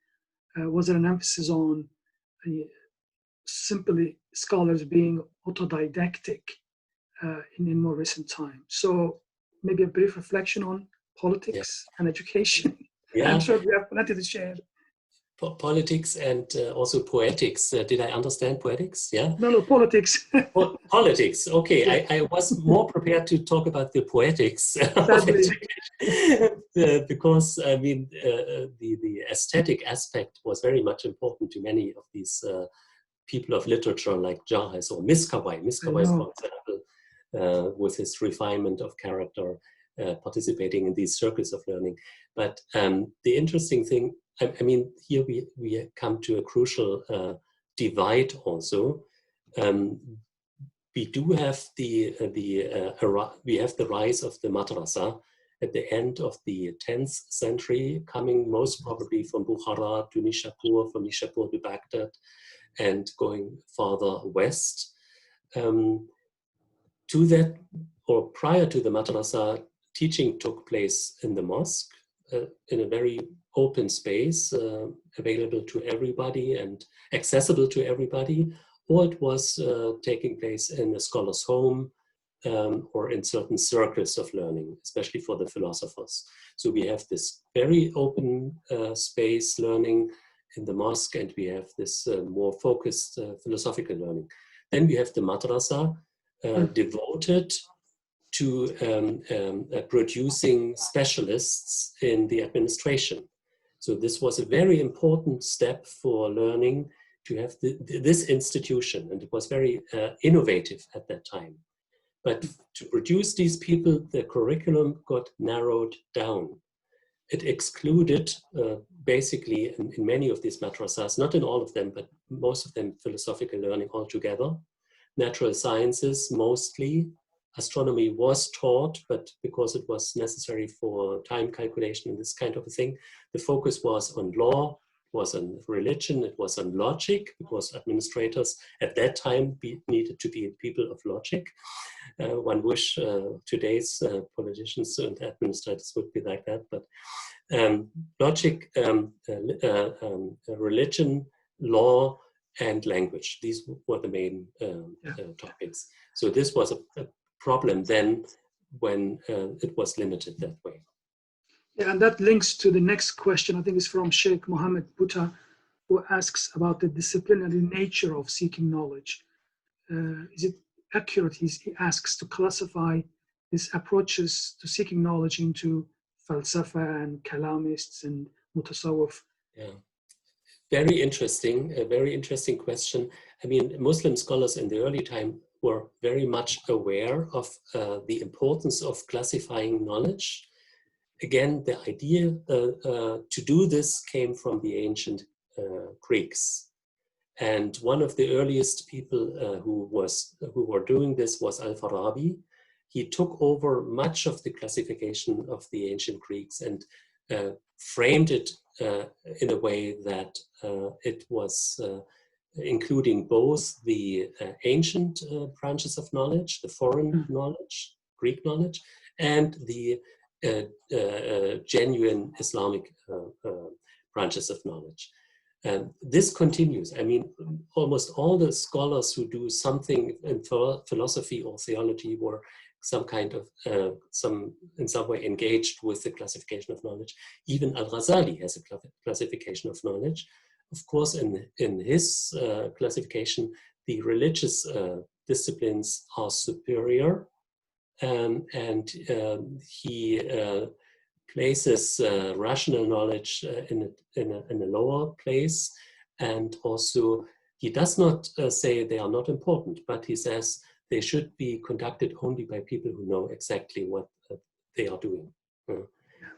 was there an emphasis on simply scholars being autodidactic in more recent times? So maybe a brief reflection on politics and education. Yeah. I'm sure we have plenty to share. Politics and also poetics. Did I understand poetics? Yeah. No, politics. Politics. Okay, Yeah. I was more prepared to talk about the poetics of Sadly. education, because I mean the aesthetic aspect was very much important to many of these people of literature, like Jahes or Miskawai. Miskawai, for example, with his refinement of character, participating in these circles of learning. But the interesting thing, I mean, here we come to a crucial divide also. We do have we have the rise of the madrasa at the end of the 10th century, coming most probably from Bukhara to Nishapur, from Nishapur to Baghdad, and going farther west. To that, or prior to the madrasa, teaching took place in the mosque in a very open space, available to everybody and accessible to everybody, or it was taking place in a scholar's home or in certain circles of learning, especially for the philosophers. So we have this very open space learning in the mosque, and we have this more focused philosophical learning. Then we have the madrasa, devoted to producing specialists in the administration. So this was a very important step for learning, to have this institution, and it was very innovative at that time. But to produce these people, the curriculum got narrowed down. It excluded, basically, in many of these madrasas, not in all of them, but most of them, philosophical learning altogether. Natural sciences, mostly. Astronomy was taught, but because it was necessary for time calculation and this kind of a thing, the focus was on law, was on religion, it was on logic, because administrators at that time needed to be people of logic. One wish today's politicians and administrators would be like that, but logic, religion, law, and language. These were the main topics. So this was a problem then when it was limited that way. Yeah, and that links to the next question. I think it's from Sheikh Mohammed Buta, who asks about the disciplinary nature of seeking knowledge. Is it accurate, he asks, to classify these approaches to seeking knowledge into falsafa and kalamists and mutasawwif? Yeah, very interesting, a very interesting question. I mean, Muslim scholars in the early time were very much aware of the importance of classifying knowledge. Again, the idea to do this came from the ancient Greeks. And one of the earliest people who were doing this was Al-Farabi. He took over much of the classification of the ancient Greeks and framed it in a way that it was including both the ancient branches of knowledge, the foreign knowledge, Greek knowledge, and the genuine Islamic branches of knowledge. This continues. I mean, almost all the scholars who do something in philosophy or theology were some kind of, in some way engaged with the classification of knowledge. Even Al-Ghazali has a classification of knowledge. Of course, in his classification, the religious disciplines are superior, and he places rational knowledge in a lower place, and also he does not say they are not important, but he says they should be conducted only by people who know exactly what they are doing.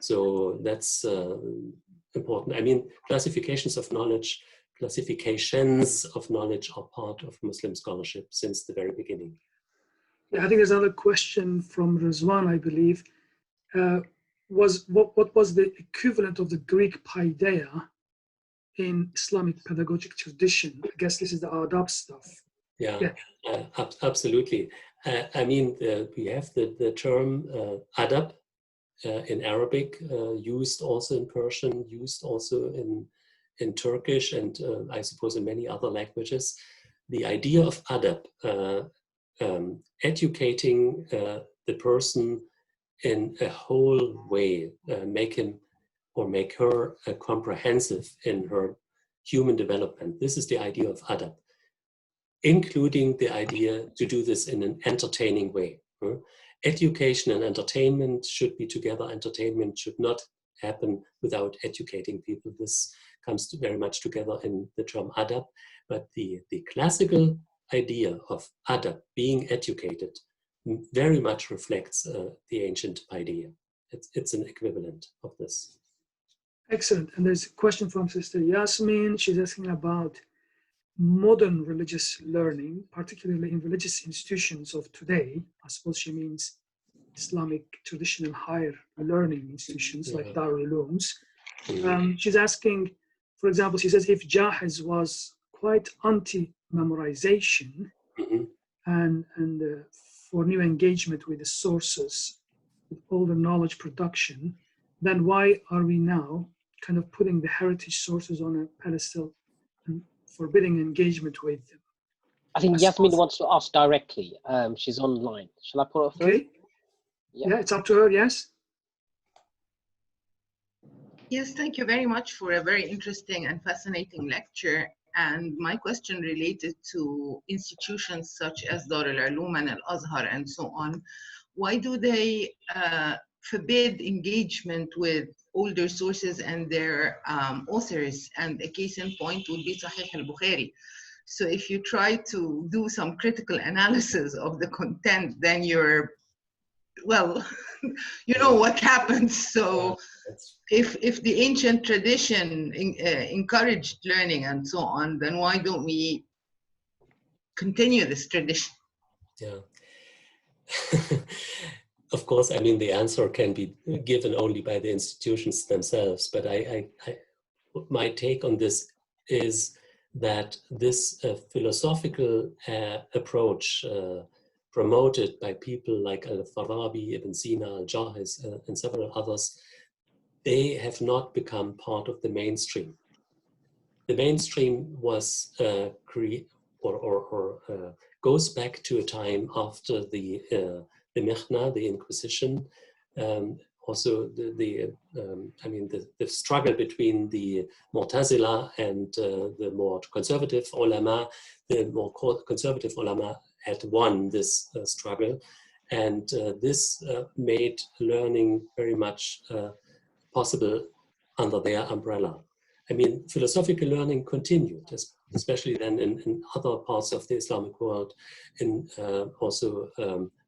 So that's important. I mean, classifications of knowledge are part of Muslim scholarship since the very beginning. Yeah, I think there's another question from Rizwan, I believe. What was the equivalent of the Greek paideia in Islamic pedagogic tradition? I guess this is the adab stuff. Yeah. Absolutely. I mean, we have the term adab in Arabic, used also in Persian, used also in Turkish, and I suppose in many other languages. The idea of adab, educating the person in a whole way, make him or make her comprehensive in her human development. This is the idea of adab, including the idea to do this in an entertaining way. Education and entertainment should be together. Entertainment should not happen without educating people. This comes very much together in the term adab, but the classical idea of adab, being educated, very much reflects the ancient idea. It's an equivalent of this. Excellent. And there's a question from Sister Yasmin. She's asking about modern religious learning, particularly in religious institutions of today. I suppose she means Islamic traditional higher learning institutions like Darul Ulooms. She's asking, for example, she says, if Jahiz was quite anti-memorization and for new engagement with the sources, with all the knowledge production, then why are we now kind of putting the heritage sources on a pedestal and forbidding engagement with them? I think Yasmin wants to ask directly. She's online. Shall I put her through? Okay. Yeah, it's up to her, yes. Yes, thank you very much for a very interesting and fascinating lecture. And my question related to institutions such as Dar al-Ulum and Al-Azhar and so on. Why do they forbid engagement with older sources and their authors? And a case in point would be Sahih al-Bukhari. So if you try to do some critical analysis of the content, then you're, well, you know what happens. So if the ancient tradition encouraged learning and so on, then why don't we continue this tradition? Yeah. Of course, I mean, the answer can be given only by the institutions themselves, but my take on this is that this philosophical approach promoted by people like Al-Farabi, Ibn Sina, Al-Jahiz, and several others, they have not become part of the mainstream. The mainstream was goes back to a time after the Mihna, the Inquisition, also the struggle between the Mu'tazila and the more conservative ulama. The more conservative ulama had won this struggle, and this made learning very much possible under their umbrella. I mean, philosophical learning continued, especially then in other parts of the Islamic world, in also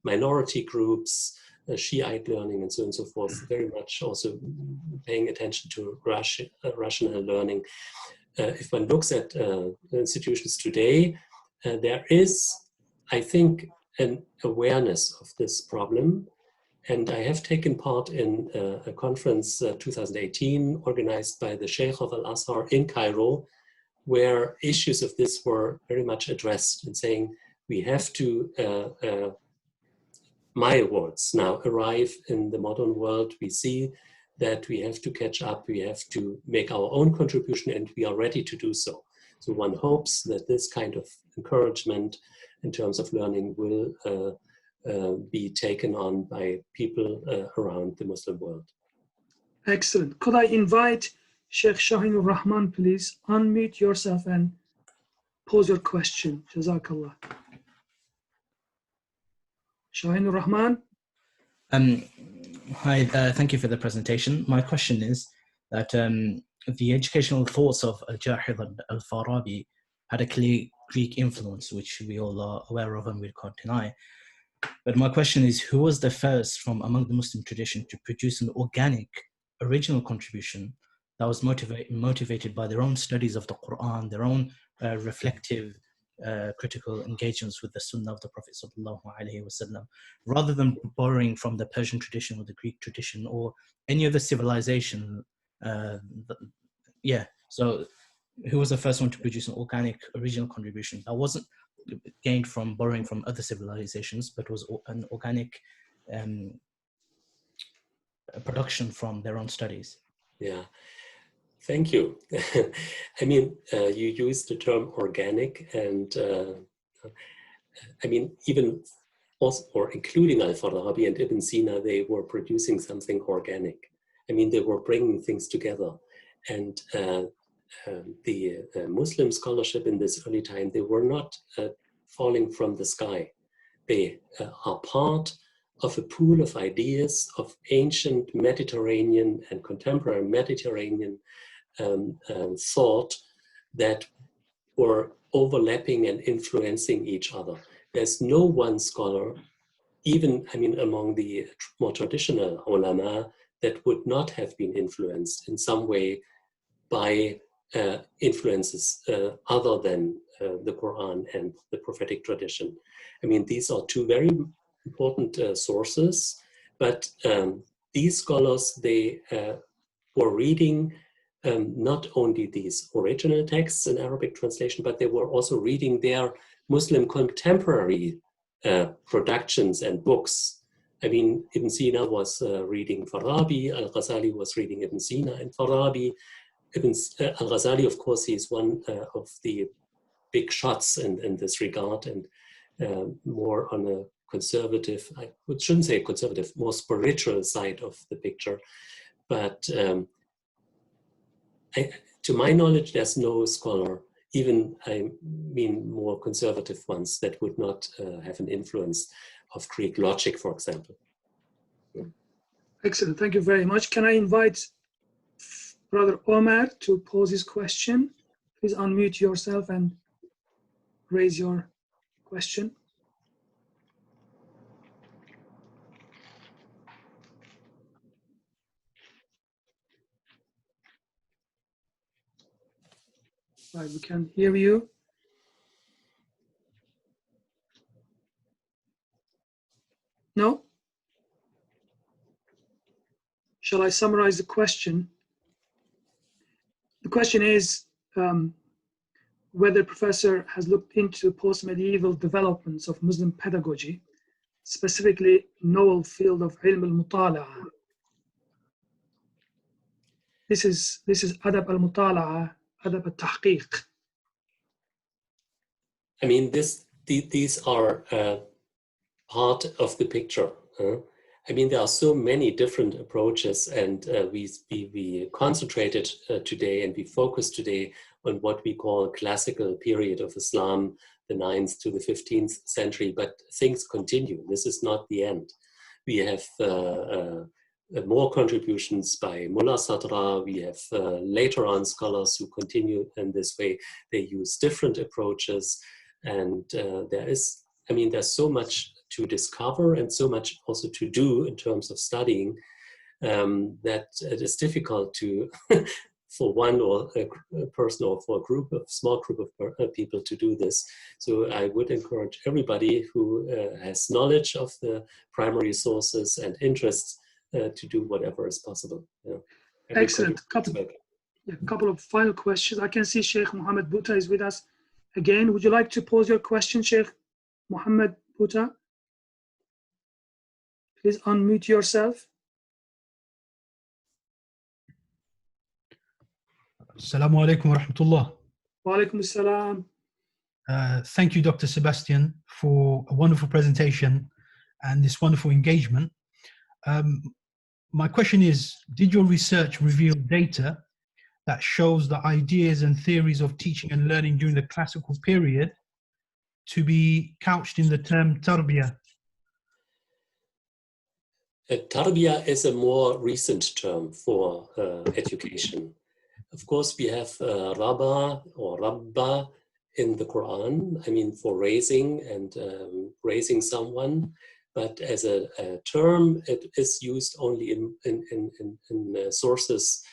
minority groups, Shiite learning and so on and so forth, very much also paying attention to rational learning. If one looks at institutions today, there is, I think, an awareness of this problem. And I have taken part in a conference 2018 organized by the Sheikh of Al-Azhar in Cairo, where issues of this were very much addressed and saying we have to, my words now, arrive in the modern world. We see that we have to catch up, we have to make our own contribution, and we are ready to do so. So one hopes that this kind of encouragement in terms of learning will be taken on by people around the Muslim world. Excellent. Could I invite Sheikh Sahin al-Rahman, please unmute yourself and pose your question. Jazakallah. Sahin al-Rahman. Hi, thank you for the presentation. My question is that the educational thoughts of Al-Jahiz and Al-Farabi had a clear Greek influence, which we all are aware of and we can't deny. But my question is, who was the first from among the Muslim tradition to produce an organic, original contribution that was motivated by their own studies of the Quran, their own reflective, critical engagements with the Sunnah of the Prophet ﷺ, rather than borrowing from the Persian tradition or the Greek tradition or any other civilization? So who was the first one to produce an organic, original contribution that wasn't gained from borrowing from other civilizations, but was an organic production from their own studies? Yeah, thank you. I mean, you used the term organic, and I mean, even also, or including Al-Farabi and Ibn Sina, they were producing something organic. I mean, they were bringing things together. And Muslim scholarship in this early time, they were not falling from the sky. They are part of a pool of ideas of ancient Mediterranean and contemporary Mediterranean thought that were overlapping and influencing each other. There's no one scholar, even, I mean, among the more traditional ulama, that would not have been influenced in some way by influences other than the Quran and the prophetic tradition. I mean, these are two very important sources, but these scholars, they were reading not only these original texts in Arabic translation, but they were also reading their Muslim contemporary productions and books. I mean, Ibn Sina was reading Farabi, Al-Ghazali was reading Ibn Sina and Farabi. Al-Ghazali, of course, he's one of the big shots in this regard, and more on a conservative, I shouldn't say conservative, more spiritual side of the picture. But to my knowledge, there's no scholar, even, I mean, more conservative ones, that would not have an influence of Greek logic, for example. Excellent, thank you very much. Can I invite Brother Omar to pose his question? Please unmute yourself and raise your question. Right, we can hear you. No? Shall I summarize the question? The question is whether Professor has looked into post-medieval developments of Muslim pedagogy, specifically novel field of ilm al-mutala'a. This is adab al-mutala'a, adab al-tahqiq. I mean, these are part of the picture. I mean, there are so many different approaches, and we concentrated today, and we focused today on what we call classical period of Islam, the 9th to the 15th century, but things continue. This is not the end. We have more contributions by Mullah Sadra. We have later on scholars who continue in this way. They use different approaches, and there's so much to discover and so much also to do in terms of studying that it is difficult to for one or a person or for a small group of people to do this. So I would encourage everybody who has knowledge of the primary sources and interests to do whatever is possible. Yeah. Excellent. Couple of final questions. I can see Sheikh Mohammed Buta is with us again. Would you like to pose your question, Sheikh Mohammed Buta? Please unmute yourself. Assalamu alaikum wa rahmatullah. Wa alaikum assalam. Thank you, Dr. Sebastian, for a wonderful presentation and this wonderful engagement. My question is, did your research reveal data that shows the ideas and theories of teaching and learning during the classical period to be couched in the term tarbiyah? Tarbiyah is a more recent term for education. Of course, we have Rabba or Rabba in the Quran, I mean, for raising and raising someone. But as a term, it is used only in sources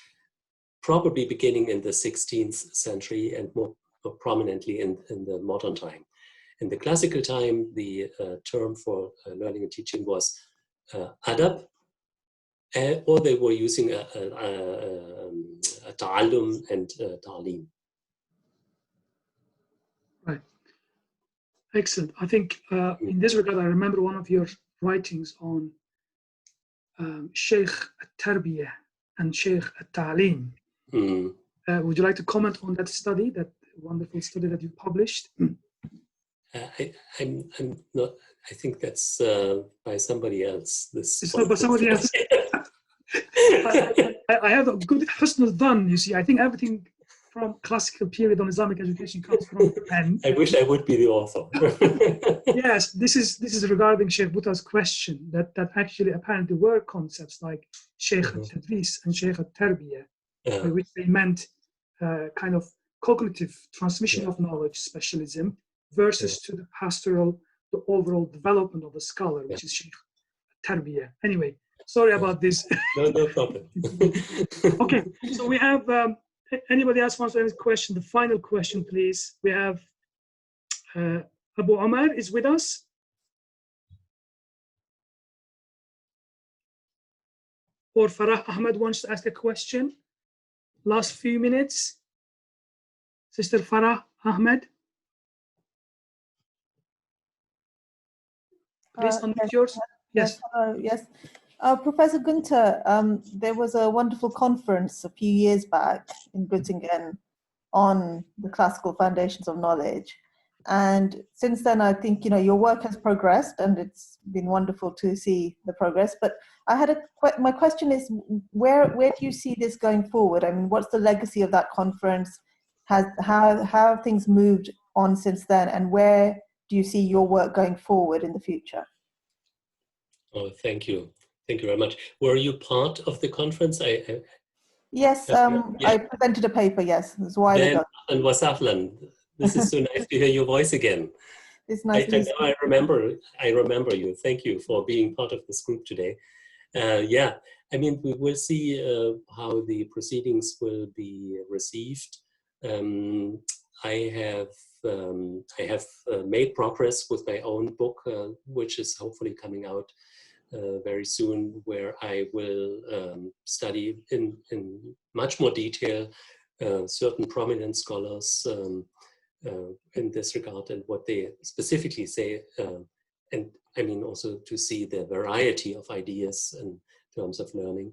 probably beginning in the 16th century and more prominently in the modern time. In the classical time, the term for learning and teaching was adab, or they were using a ta'allum and ta'aleem. Right. Excellent. I think in this regard, I remember one of your writings on Sheikh al-Tarbiyah and Sheikh al-Ta'aleem. Would you like to comment on that study, that wonderful study that you published? I'm not. I think that's by somebody else. It's not by somebody else. I have a good husn al-dhan, you see. I think everything from classical period on Islamic education comes from them. I wish I would be the author. Yes, this is regarding Sheikh Butta's question, that actually apparently were concepts like Sheikh al-Tadris and Sheikh al-Tarbiyah, by which they meant kind of cognitive transmission of knowledge specialism versus to the pastoral, the overall development of the scholar, which is Sheikh al-Tarbiyah. Anyway, sorry about this. No problem. Okay, so we have, anybody else wants to ask a question? The final question, please. We have Abu Omar is with us. Or Farah Ahmed wants to ask a question. Last few minutes. Sister Farah Ahmed. Please unmute yours. Yes. Yes. Professor Günther, there was a wonderful conference a few years back in Göttingen on the classical foundations of knowledge. And since then, I think, your work has progressed, and it's been wonderful to see the progress. But I had my question is, where do you see this going forward? I mean, what's the legacy of that conference? How have things moved on since then? And where do you see your work going forward in the future? Oh, thank you. Thank you very much. Were you part of the conference? Yes, I presented a paper, yes. It was a while ago. And wasahlan. This is so nice to hear your voice again. It's nice I remember you. Thank you for being part of this group today. Yeah, I mean, we will see how the proceedings will be received. I have made progress with my own book, which is hopefully coming out very soon, where I will study in much more detail certain prominent scholars in this regard and what they specifically say, and I mean also to see the variety of ideas in terms of learning.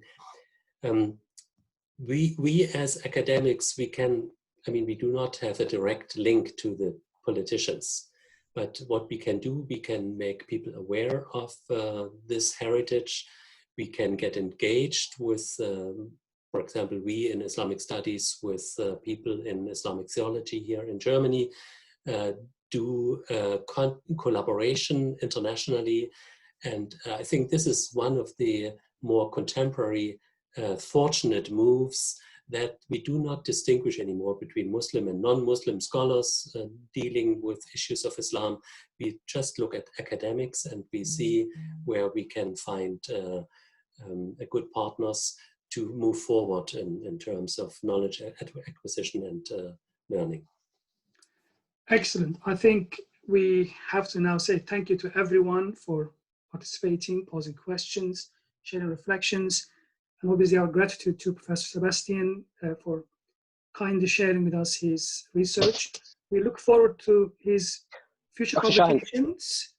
We as academics, we do not have a direct link to the politicians, but what we can do, we can make people aware of this heritage. We can get engaged with, for example, we in Islamic studies with people in Islamic theology here in Germany, do collaboration internationally. And I think this is one of the more contemporary fortunate moves, that we do not distinguish anymore between Muslim and non-Muslim scholars dealing with issues of Islam. We just look at academics and we see where we can find good partners to move forward in terms of knowledge acquisition and learning. Excellent. I think we have to now say thank you to everyone for participating, posing questions, sharing reflections, and obviously our gratitude to Professor Sebastian for kindly sharing with us his research. We look forward to his future publications,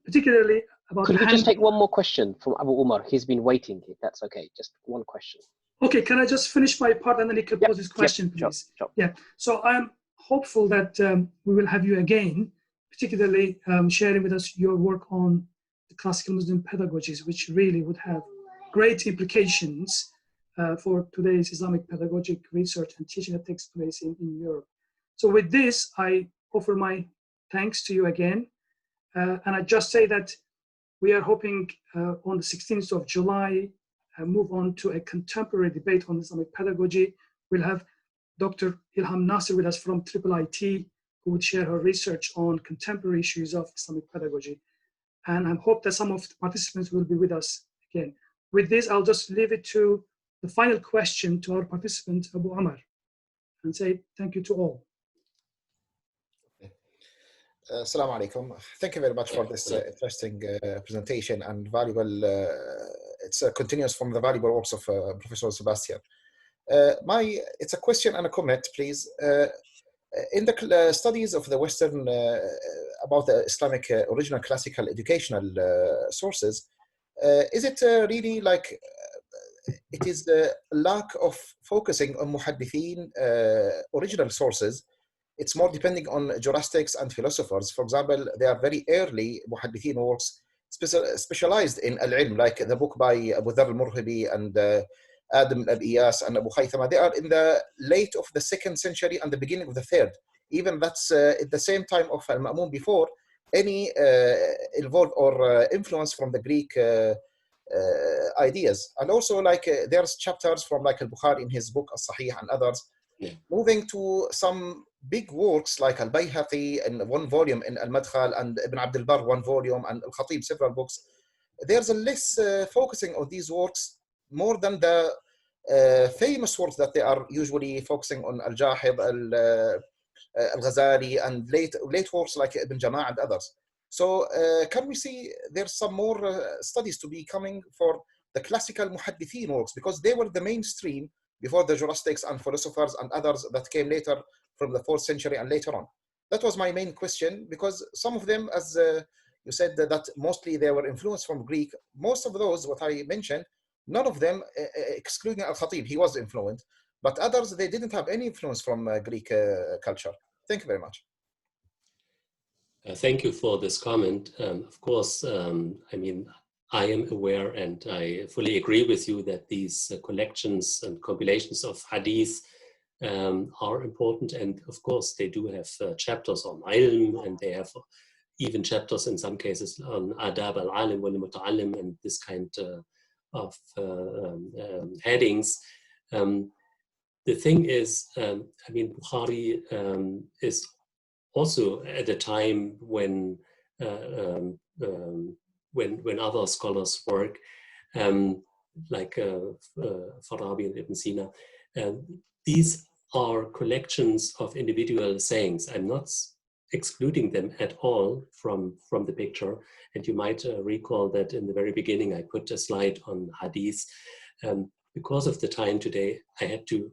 particularly about... Could we just take one more question from Abu Umar? He's been waiting, if that's okay. Just one question. Okay, can I just finish my part and then he can pose his question, please? Sure. Yeah, so I'm hopeful that we will have you again, particularly sharing with us your work on the classical Muslim pedagogies, which really would have great implications for today's Islamic pedagogic research and teaching that takes place in Europe. So with this, I offer my thanks to you again. And I just say that we are hoping on the 16th of July, move on to a contemporary debate on Islamic pedagogy. We'll have Dr. Ilham Nasser with us from IIIT, who would share her research on contemporary issues of Islamic pedagogy. And I hope that some of the participants will be with us again. With this, I'll just leave it to the final question to our participant, Abu Umar, and say thank you to all. Assalamu alaikum. Thank you very much for this interesting presentation and valuable, it's continuous from the valuable works of Professor Sebastian. It's a question and a comment, please. In the studies of the Western, about the Islamic original classical educational sources, is it really like it is the lack of focusing on muhaddithin original sources? It's more depending on jurists and philosophers. For example, they are very early muhaddithin works specialized in al-ilm, like the book by Abu Dharr al-Murhibi Adam al-Iyas and Abu Khaythama, they are in the late of the 2nd century and the beginning of the 3rd. Even that's at the same time of Al-Ma'mun, before any involved or influence from the Greek ideas. And also like there's chapters from like Al-Bukhari in his book As-Sahih and others, moving to some big works like Al-Bayhaqi in 1 volume in Al-Madkhal, and Ibn Abd al-Barr 1 volume, and Al-Khatib several books. There's a less focusing on these works more than the famous works that they are usually focusing on, Al-Jahid, Al-Ghazali, and late works like Ibn Jama'ah and others. So can we see there's some more studies to be coming for the classical muhaddithin works, because they were the mainstream before the jurists and philosophers and others that came later from the 4th century and later on. That was my main question, because some of them, as you said, that mostly they were influenced from Greek. Most of those, what I mentioned, none of them, excluding Al-Khatib, he was influenced, but others, they didn't have any influence from Greek culture. Thank you very much. Thank you for this comment. Of course, I mean, I am aware and I fully agree with you that these collections and compilations of hadith are important. And of course, they do have chapters on ilm, and they have even chapters in some cases on adab al-alim wal-muta'allim and this kind of headings. The thing is, I mean, Bukhari is also at a time when other scholars work, like Farabi and Ibn Sina. These are collections of individual sayings. I'm not excluding them at all from the picture. And you might recall that in the very beginning, I put a slide on hadith. Because of the time today, I had to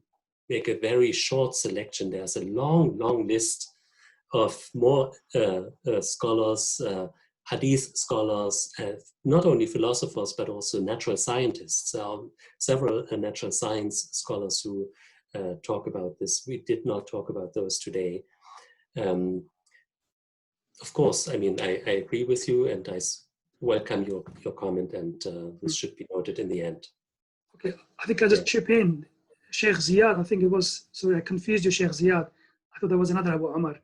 make a very short selection. There's a long, long list of more scholars, hadith scholars, not only philosophers, but also natural scientists. Several natural science scholars who talk about this. We did not talk about those today. Of course, I mean, I agree with you, and I welcome your comment, and this should be noted in the end. Okay, I think I'll just chip in. Sheikh Ziyad, I think it was, sorry, I confused you, Sheikh Ziyad. I thought there was another Abu Amr.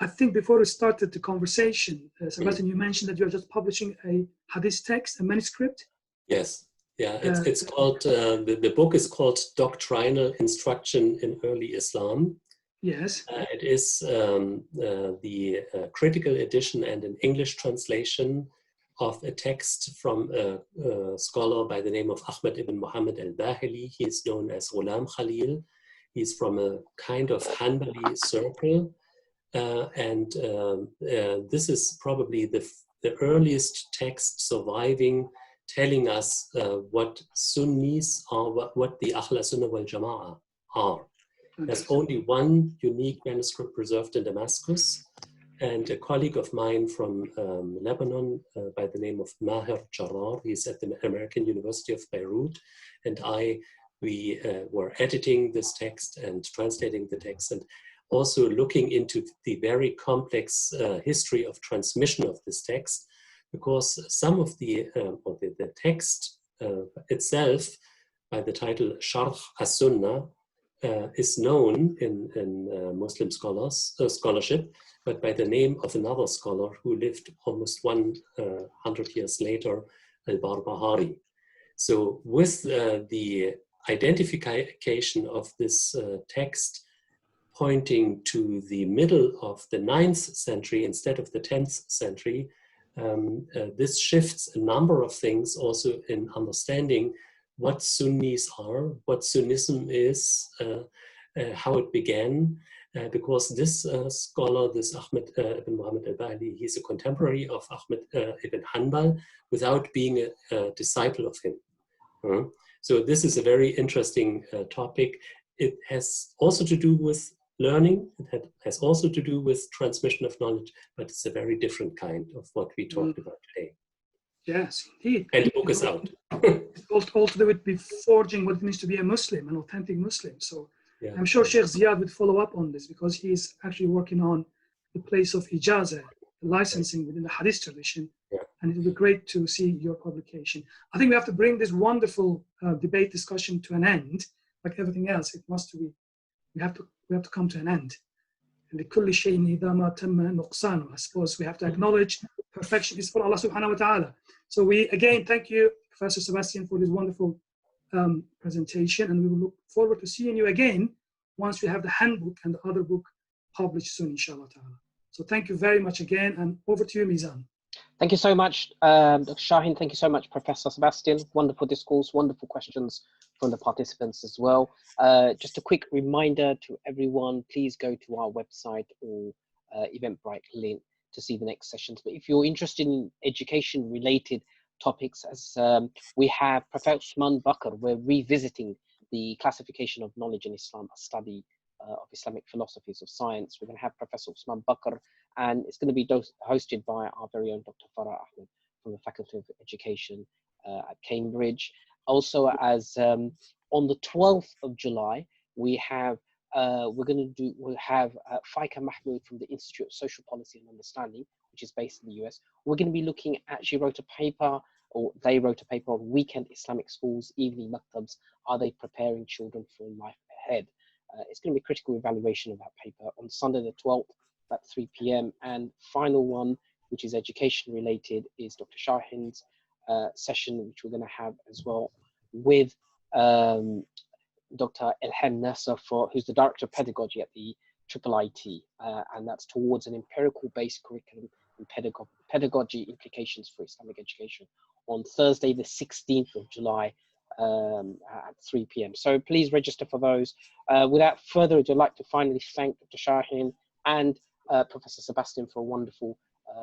I think before we started the conversation, Sebastian, you mentioned that you're just publishing a hadith text, a manuscript? Yes, yeah, it's called, the book is called Doctrinal Instruction in Early Islam. Yes. It is the critical edition and an English translation of a text from a scholar by the name of Ahmad ibn Muhammad al-Bahili. He is known as Ghulam Khalil. He's from a kind of Hanbali circle. This is probably the earliest text surviving, telling us what Sunnis are, what the Ahl Sunnah wal Jama'ah are. There's only one unique manuscript preserved in Damascus, and a colleague of mine from Lebanon by the name of Maher Jarrar, he's at the American University of Beirut, and we were editing this text and translating the text, and also looking into the very complex history of transmission of this text, because some of the text itself, by the title Sharh as-Sunnah, is known in Muslim scholarship, but by the name of another scholar who lived almost 100 years later, al-Barbahari. So with the identification of this text pointing to the middle of the 9th century instead of the 10th century, this shifts a number of things also in understanding what Sunnis are, what Sunnism is, how it began, because this scholar, this Ahmad ibn Muhammad al-Bahili, he's a contemporary of Ahmad ibn Hanbal without being a disciple of him. So this is a very interesting topic. It has also to do with learning, it has also to do with transmission of knowledge, but it's a very different kind of what we talked about today. Yes, indeed. And the book is out. all to do with forging what it means to be a Muslim, an authentic Muslim. So yeah. I'm sure Sheikh Ziyad would follow up on this, because he's actually working on the place of ijazah, licensing within the Hadith tradition. Yeah. And it will be great to see your publication. I think we have to bring this wonderful debate discussion to an end. Like everything else, it must be. We have to come to an end. لكل شيء إذا ما تم نقصانه. I suppose we have to acknowledge perfection is for Allah subhanahu wa ta'ala. So we again thank you, Professor Sebastian, for this wonderful presentation, and we will look forward to seeing you again once we have the handbook and the other book published soon, inshallah ta'ala. So thank you very much again, and over to you, Mizan. Thank you so much, Dr. Sahin. Thank you so much, Professor Sebastian. Wonderful discourse, wonderful questions from the participants as well. Just a quick reminder to everyone, please go to our website or Eventbrite link to see the next sessions. But if you're interested in education-related topics, as we have Professor Usman Bakr, we're revisiting the classification of knowledge in Islam, a study of Islamic philosophies of science. We're going to have Professor Usman Bakr, and it's going to be hosted by our very own Dr. Farah Ahmed from the Faculty of Education at Cambridge. Also, as on the 12th of July, we have we'll have Faika Mahmood from the Institute of Social Policy and Understanding, which is based in the US. We're going to be looking at, she wrote a paper, or they wrote a paper on weekend Islamic schools, evening maktabs. Are they preparing children for life ahead? It's going to be a critical evaluation of that paper on Sunday the 12th at 3 p.m. And final one, which is education related, is Dr. Shahin's session, which we're going to have as well with Dr. Ilham Nasser, who's the Director of Pedagogy at the IIIT, and that's towards an empirical-based curriculum and pedagogy implications for Islamic education on Thursday, the 16th of July at 3 p.m. So please register for those. Without further ado, I'd like to finally thank Dr. Sahin and Professor Sebastian for a wonderful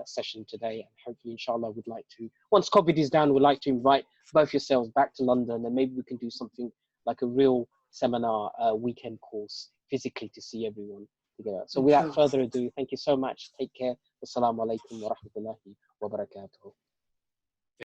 session today. And hopefully, inshallah, we'd like to, once COVID is down, we'd like to invite both yourselves back to London, and maybe we can do something like a real seminar weekend course physically to see everyone together. So without further ado, thank you so much. Take care. Wassalamu alaikum wa rahmatullahi wa barakatuh.